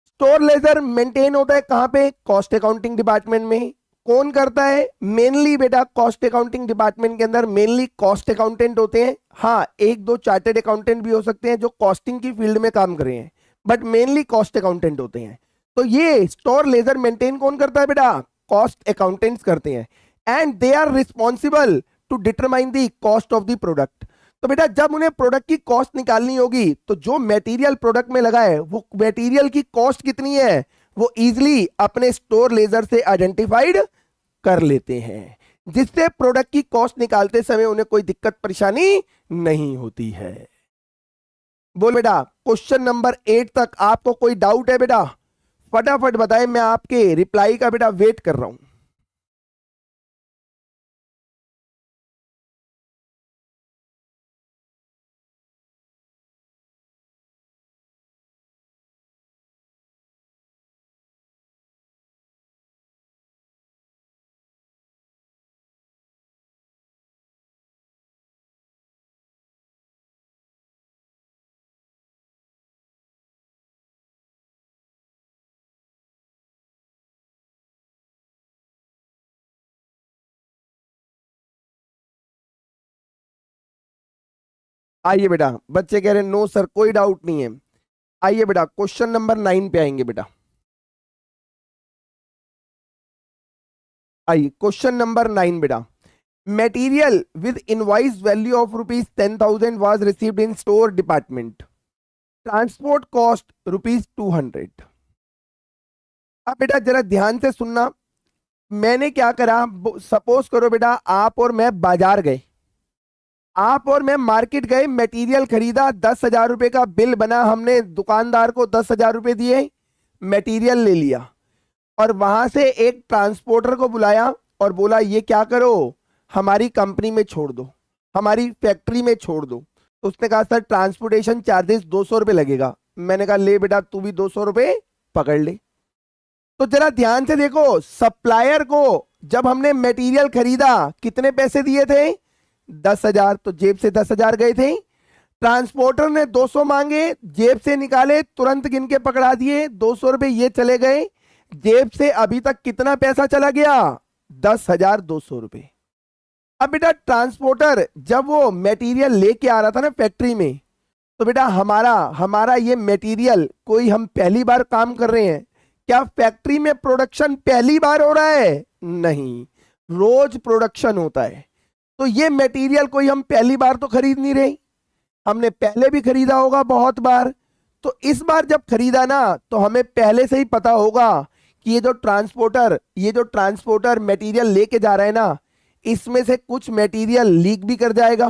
Store laser maintain होता है कहां पे, कॉस्ट अकाउंटिंग डिपार्टमेंट में। कौन करता है, मेनली बेटा कॉस्ट अकाउंटिंग डिपार्टमेंट के अंदर मेनली कॉस्ट अकाउंटेंट होते हैं। हाँ, एक दो चार्टेड अकाउंटेंट भी हो सकते हैं जो कॉस्टिंग की फील्ड में काम कर रहे हैं, बट मेनली कॉस्ट अकाउंटेंट होते हैं। तो ये स्टोर लेजर मेंटेन कौन करता है बेटा, कॉस्ट अकाउंटेंट्स करते हैं। And they are responsible to determine the cost of the product. तो बेटा जब उन्हें प्रोडक्ट की कॉस्ट निकालनी होगी, तो जो मटेरियल प्रोडक्ट में लगा है वो मटेरियल की कॉस्ट कितनी है, वो इजीली अपने स्टोर लेजर से आइडेंटिफाइड कर लेते हैं, जिससे प्रोडक्ट की कॉस्ट निकालते समय उन्हें कोई दिक्कत परेशानी नहीं होती है। बोल बेटा, क्वेश्चन नंबर 8 तक आपको कोई डाउट है बेटा, फटाफट बताएं, मैं आपके रिप्लाई का बेटा वेट कर रहा हूं। आइए बेटा, बच्चे कह रहे हैं नो सर कोई डाउट नहीं है। आइए बेटा क्वेश्चन नंबर 9 पे आएंगे बेटा। आइए क्वेश्चन नंबर 9 बेटा। Material with invoice value of ₹10,000 was received in store department. Transport cost ₹200। अब बेटा जरा ध्यान से सुनना, मैंने क्या करा, सपोज करो बेटा आप और मैं बाजार गए, आप और मैं मार्केट गए, मटेरियल खरीदा, 10,000 रुपए का बिल बना, हमने दुकानदार को 10,000 रुपए दिए, मटेरियल ले लिया, और वहां से एक ट्रांसपोर्टर को बुलाया और बोला ये क्या करो, हमारी कंपनी में छोड़ दो, हमारी फैक्ट्री में छोड़ दो। तो उसने कहा सर ट्रांसपोर्टेशन चार्जेस 200 रुपए लगेगा। मैंने कहा ले बेटा तू भी 200 रुपए पकड़ ले। तो जरा ध्यान से देखो, सप्लायर को जब हमने मटेरियल खरीदा कितने पैसे दिए थे, 10,000, तो जेब से 10,000 गए थे। ट्रांसपोर्टर ने 200 मांगे, जेब से निकाले, तुरंत गिन के पकड़ा दिए, 200 रुपए ये चले गए, जेब से अभी तक कितना पैसा चला गया, 10,200 रुपए। अब बेटा ट्रांसपोर्टर जब वो मटेरियल लेके आ रहा था ना फैक्ट्री में, तो बेटा हमारा हमारा ये मटेरियल कोई हम पहली बार काम कर रहे हैं क्या, फैक्ट्री में प्रोडक्शन पहली बार हो रहा है, नहीं, रोज प्रोडक्शन होता है। तो ये मटेरियल कोई हम पहली बार तो खरीद नहीं रहे, हमने पहले भी खरीदा होगा बहुत बार। तो इस बार जब खरीदा ना, तो हमें पहले से ही पता होगा कि ये जो ट्रांसपोर्टर मटेरियल लेके जा रहा है ना, इसमें से कुछ मटेरियल लीक भी कर जाएगा,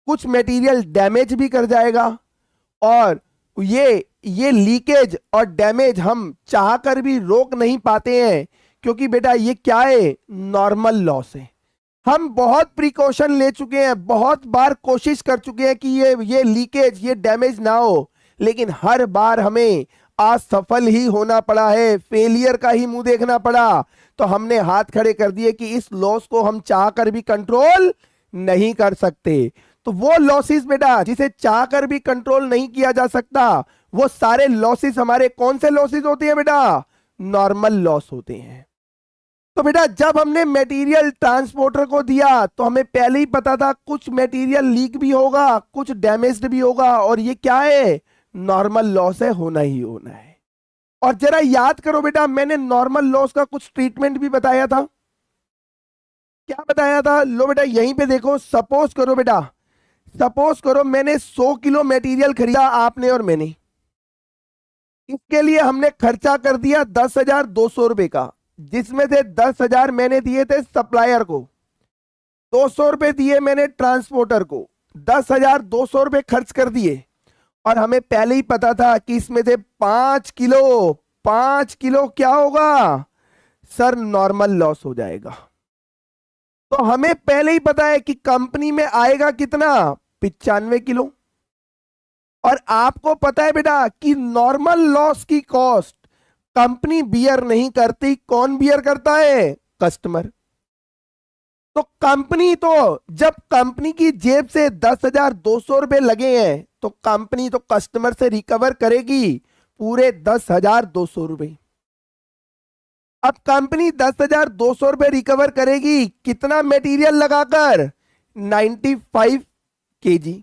कुछ मटेरियल डैमेज भी कर जाएगा, और ये लीकेज और डैमेज हम चाहकर भी रोक नहीं पाते हैं, क्योंकि बेटा ये क्या है, नॉर्मल लॉस है। हम बहुत प्रिकॉशन ले चुके हैं, बहुत बार कोशिश कर चुके हैं कि ये लीकेज ये डैमेज ना हो, लेकिन हर बार हमें असफल ही होना पड़ा है, फेलियर का ही मुंह देखना पड़ा। तो हमने हाथ खड़े कर दिए कि इस लॉस को हम चाहकर भी कंट्रोल नहीं कर सकते। तो वो लॉसेस बेटा जिसे चाहकर भी कंट्रोल नहीं किया जा सकता, वो सारे लॉसेस हमारे कौन से लॉसेस होते हैं बेटा, नॉर्मल लॉस होते हैं। तो बेटा जब हमने मटेरियल ट्रांसपोर्टर को दिया, तो हमें पहले ही पता था कुछ मटेरियल लीक भी होगा, कुछ डैमेज्ड भी होगा, और ये क्या है, नॉर्मल लॉस है, होना ही होना है। और जरा याद करो बेटा, मैंने नॉर्मल लॉस का कुछ ट्रीटमेंट भी बताया था। क्या बताया था, लो बेटा यहीं पे देखो, सपोज करो मैंने 100 किलो मटेरियल खरीदा, आपने और मैंने, इसके लिए हमने खर्चा कर दिया 10,200 रुपए का, जिसमें से 10,000 मैंने दिए थे सप्लायर को, 200 रुपए दिए मैंने ट्रांसपोर्टर को, 10,200 रुपए खर्च कर दिए। और हमें पहले ही पता था कि इसमें से 5 किलो क्या होगा सर, नॉर्मल लॉस हो जाएगा। तो हमें पहले ही पता है कि कंपनी में आएगा कितना, 95 किलो। और आपको पता है बेटा कि नॉर्मल लॉस की कॉस्ट कंपनी बियर नहीं करती, कौन बियर करता है? कस्टमर। तो कंपनी तो, जब कंपनी की जेब से 10,200 रुपए लगे हैं तो कंपनी तो कस्टमर से रिकवर करेगी पूरे 10,200 रुपए। अब कंपनी 10,200 रुपए रिकवर करेगी कितना मटेरियल लगाकर? 95 kg।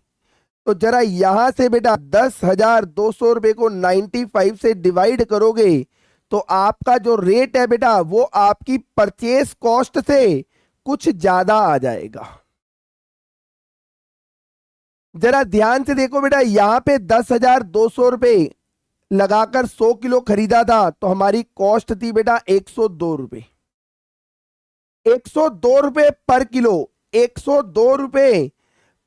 तो जरा यहां से बेटा 10,200 रुपए को 95 से डिवाइड करोगे तो आपका जो रेट है बेटा वो आपकी परचेस कॉस्ट से कुछ ज्यादा आ जाएगा। जरा ध्यान से देखो बेटा, यहां पे 10,200 रुपए लगाकर 100 किलो खरीदा था तो हमारी कॉस्ट थी बेटा 102 रुपए। 102 रुपए पर किलो, 102 रुपए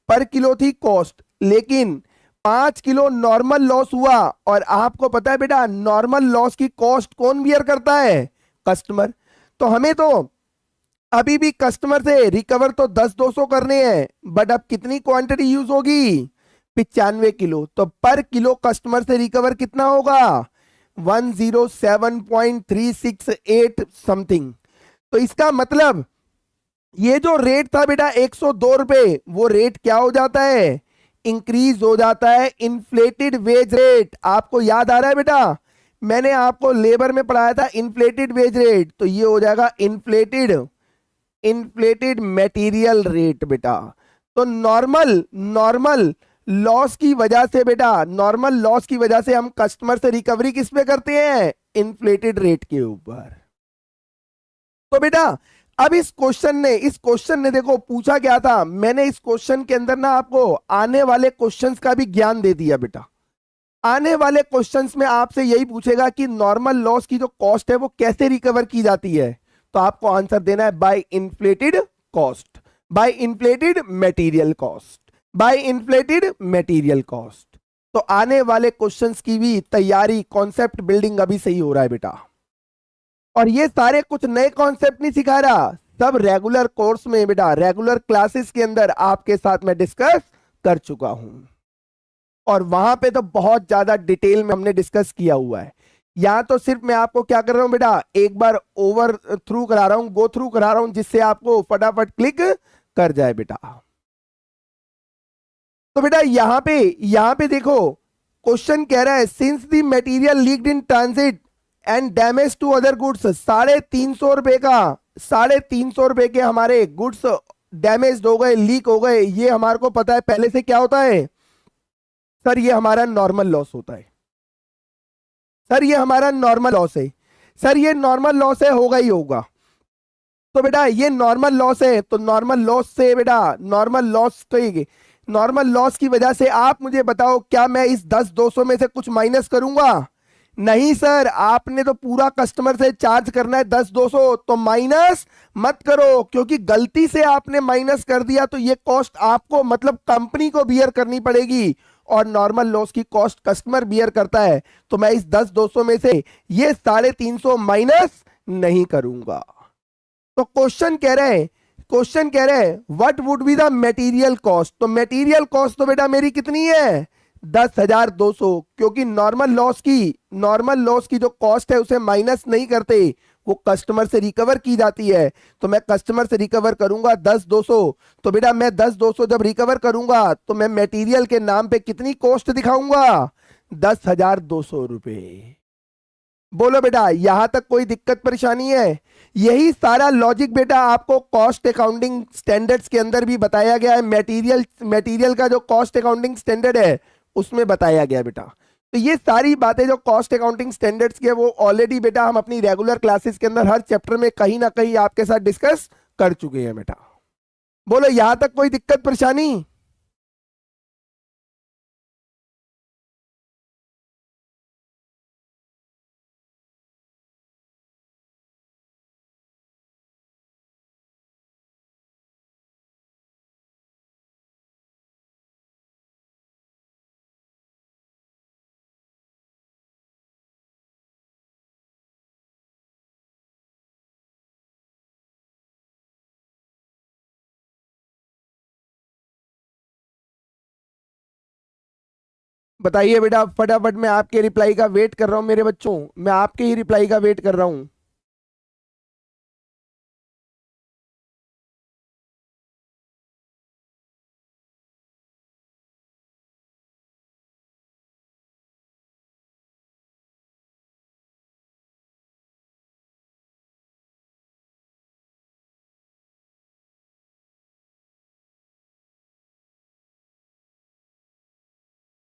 पर किलो थी कॉस्ट। लेकिन 5 किलो नॉर्मल लॉस हुआ, और आपको पता है बेटा नॉर्मल लॉस की कॉस्ट कौन बियर करता है? कस्टमर। तो हमें तो अभी भी कस्टमर से रिकवर तो 10,200 करने हैं, बट अब कितनी क्वांटिटी यूज होगी? 95 किलो। तो पर किलो कस्टमर से रिकवर कितना होगा? 107.368 समथिंग। तो इसका मतलब ये जो रेट था बेटा 102 रुपए, वो रेट क्या हो जाता है? इंक्रीज हो जाता है। इन्फ्लेटेड वेज रेट, आपको याद आ रहा है बेटा? मैंने आपको लेबर में पढ़ाया था इन्फ्लेटेड वेज रेट, तो ये हो जाएगा इन्फ्लेटेड, इन्फ्लेटेड मटेरियल रेट बेटा। तो नॉर्मल नॉर्मल लॉस की वजह से बेटा, नॉर्मल लॉस की वजह से हम कस्टमर से रिकवरी किस पे करते हैं? इन्फ्लेटेड रेट के ऊपर। तो बेटा अब इस क्वेश्चन ने देखो पूछा क्या था, मैंने इस क्वेश्चन के अंदर ना आपको आने वाले क्वेश्चंस का भी ज्ञान दे दिया बेटा। आने वाले क्वेश्चंस में आपसे यही पूछेगा कि नॉर्मल लॉस की जो कॉस्ट है वो कैसे रिकवर की जाती है। तो आपको आंसर देना है by inflated cost, by inflated material cost, by inflated material cost. तो आने वाले क्वेश्चंस की भी तैयारी, कॉन्सेप्ट बिल्डिंग अभी सही हो रहा है बेटा। और ये सारे कुछ नए कॉन्सेप्ट नहीं सिखा रहा, सब रेगुलर कोर्स में बेटा, रेगुलर क्लासेस के अंदर आपके साथ मैं डिस्कस कर चुका हूं। और वहां पे तो बहुत ज्यादा डिटेल में हमने डिस्कस किया हुआ है। यहां तो सिर्फ मैं आपको क्या कर रहा हूं बेटा, एक बार ओवर थ्रू करा रहा हूं, गो थ्रू करा रहा हूं, जिससे आपको फटाफट क्लिक कर जाए बेटा। तो बेटा यहां पे देखो, क्वेश्चन कह रहा है since the material leaked in transit and damage to other goods, 350 रुपए का, 350 रुपए के हमारे गुड्स डैमेज हो गए, लीक हो गए। ये हमारे को पता है पहले से क्या होता है? सर ये हमारा नॉर्मल लॉस होता है। सर ये हमारा नॉर्मल लॉस है। सर ये नॉर्मल लॉस है, होगा ही होगा। तो बेटा ये नॉर्मल लॉस है, तो नॉर्मल लॉस से बेटा, नॉर्मल लॉस कहेंगे, नॉर्मल लॉस की वजह से आप मुझे बताओ क्या मैं इस 10,200 में से कुछ माइनस करूंगा? नहीं सर, आपने तो पूरा कस्टमर से चार्ज करना है 10,200, तो माइनस मत करो, क्योंकि गलती से आपने माइनस कर दिया तो ये कॉस्ट आपको मतलब कंपनी को बियर करनी पड़ेगी, और नॉर्मल लॉस की कॉस्ट कस्टमर बियर करता है। तो मैं इस 10,200 में से ये 350 माइनस नहीं करूंगा। तो क्वेश्चन कह रहे हैं what would be the material cost. तो मटेरियल कॉस्ट तो बेटा मेरी कितनी है? 10,200, क्योंकि नॉर्मल लॉस की जो कॉस्ट है उसे माइनस नहीं करते, वो कस्टमर से रिकवर की जाती है। तो मैं कस्टमर से रिकवर करूंगा 10,200। तो बेटा मैं 10,200 जब रिकवर करूंगा तो मैं मटेरियल के नाम पे कितनी कॉस्ट दिखाऊंगा? 10,200 रुपए। बोलो बेटा यहां तक कोई दिक्कत परेशानी है? यही सारा लॉजिक बेटा आपको कॉस्ट अकाउंटिंग स्टैंडर्ड्स के अंदर भी बताया गया है। मटेरियल मटेरियल का जो कॉस्ट अकाउंटिंग स्टैंडर्ड है उसमें बताया गया है बेटा। तो ये सारी बातें जो कॉस्ट अकाउंटिंग स्टैंडर्ड्स के, वो ऑलरेडी बेटा हम अपनी रेगुलर क्लासेस के अंदर हर चैप्टर में कहीं ना कहीं आपके साथ डिस्कस कर चुके हैं बेटा। बोलो यहां तक कोई दिक्कत परेशानी? बताइए बेटा फटाफट, मैं आपके रिप्लाई का वेट कर रहा हूं मेरे बच्चों, मैं आपके ही रिप्लाई का वेट कर रहा हूं।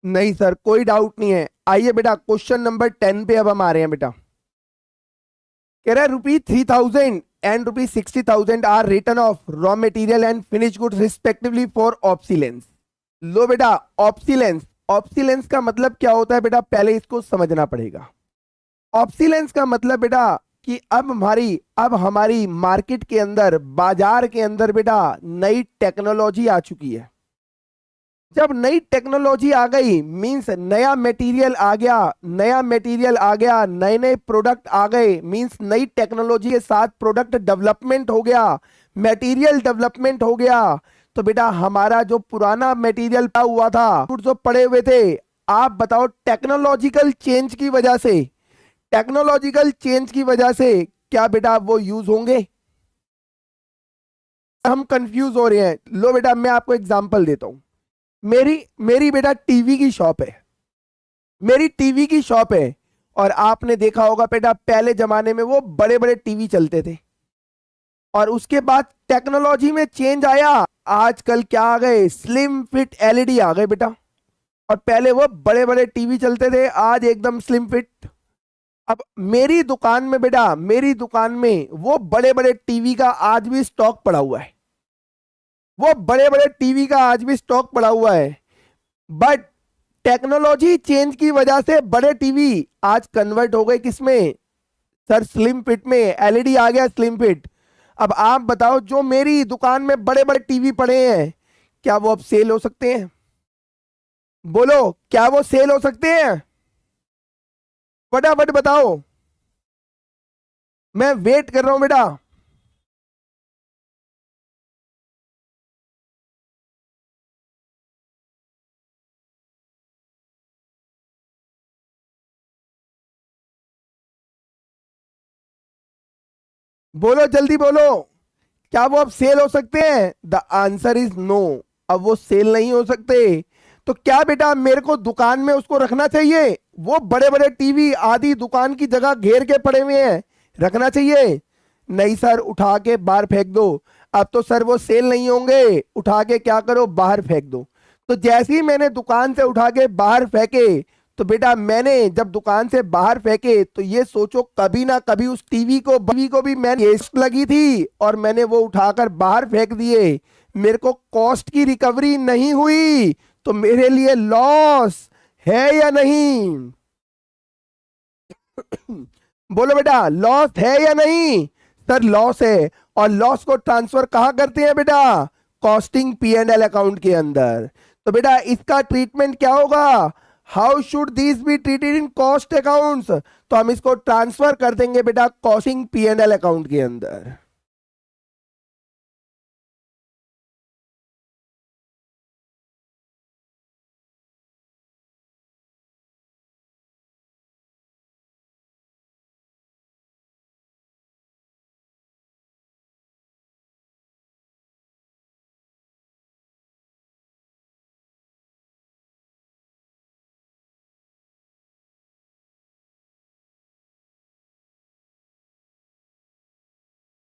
नहीं सर, कोई डाउट नहीं है। आइए बेटा क्वेश्चन नंबर 10 पे अब हम आ रहे हैं बेटा। कह रहा है ₹3,000 and ₹60,000 are return of raw material and finish goods respectively for obsolescence. लो बेटा, ऑब्सिलेंस, ऑब्सिलेंस का मतलब क्या होता है बेटा, पहले इसको समझना पड़ेगा। ऑब्सिलेंस का मतलब बेटा कि अब हमारी मार्केट के अंदर, बाजार के अंदर बेटा नई टेक्नोलॉजी आ चुकी है। जब नई टेक्नोलॉजी आ गई मींस नया मटेरियल आ गया, नया मटेरियल आ गया, नए नए प्रोडक्ट आ गए, मींस नई टेक्नोलॉजी के साथ प्रोडक्ट डेवलपमेंट हो गया, मटेरियल डेवलपमेंट हो गया। तो बेटा हमारा जो पुराना मटेरियल पड़ा हुआ था, जो पड़े हुए थे, आप बताओ टेक्नोलॉजिकल चेंज की वजह से, टेक्नोलॉजिकल चेंज की वजह से क्या बेटा वो यूज होंगे? हम कंफ्यूज हो रहे हैं। लो बेटा मैं आपको एग्जांपल देता हूं। मेरी मेरी बेटा टीवी की शॉप है, मेरी टीवी की शॉप है। और आपने देखा होगा बेटा पहले जमाने में वो बड़े बड़े टीवी चलते थे, और उसके बाद टेक्नोलॉजी में चेंज आया। आजकल क्या आ गए, स्लिम फिट एलईडी आ गए बेटा। और पहले वो बड़े बड़े टीवी चलते थे, आज एकदम स्लिम फिट। अब मेरी दुकान में बेटा, मेरी दुकान में वो बड़े बड़े टीवी का आज भी स्टॉक पड़ा हुआ है, वो बड़े बड़े टीवी का आज भी स्टॉक पड़ा हुआ है। बट टेक्नोलॉजी चेंज की वजह से बड़े टीवी आज कन्वर्ट हो गए किसमें सर, स्लिम फिट में। एलईडी आ गया स्लिम फिट। अब आप बताओ जो मेरी दुकान में बड़े बड़े टीवी पड़े हैं, क्या वो अब सेल हो सकते हैं? बोलो, क्या वो सेल हो सकते हैं? फटाफट बताओ, मैं वेट कर रहा हूं बेटा। बोलो जल्दी बोलो, क्या वो अब सेल हो सकते हैं? The answer is no. अब वो सेल नहीं हो सकते। तो क्या बेटा मेरे को दुकान में उसको रखना चाहिए? वो बड़े बड़े टीवी आधी दुकान की जगह घेर के पड़े हुए हैं, रखना चाहिए? नहीं सर, उठा के बाहर फेंक दो। अब तो सर वो सेल नहीं होंगे, उठा के क्या करो, बाहर फेंक दो। तो जैसे ही मैंने दुकान से उठा के बाहर फेंके, तो बेटा मैंने जब दुकान से बाहर फेंके तो ये सोचो कभी ना कभी उस टीवी को भी मैंने टेस्ट लगी थी और मैंने वो उठाकर बाहर फेंक दिए, मेरे को कॉस्ट की रिकवरी नहीं हुई, तो मेरे लिए लॉस है या नहीं? बोलो बेटा, लॉस है या नहीं? सर लॉस है। और लॉस को ट्रांसफर कहां करते हैं बेटा? Costing P and L account के अंदर। तो बेटा इसका ट्रीटमेंट क्या होगा? How should this be treated in cost accounts? तो हम इसको ट्रांसफर कर देंगे बेटा costing P and L account के अंदर।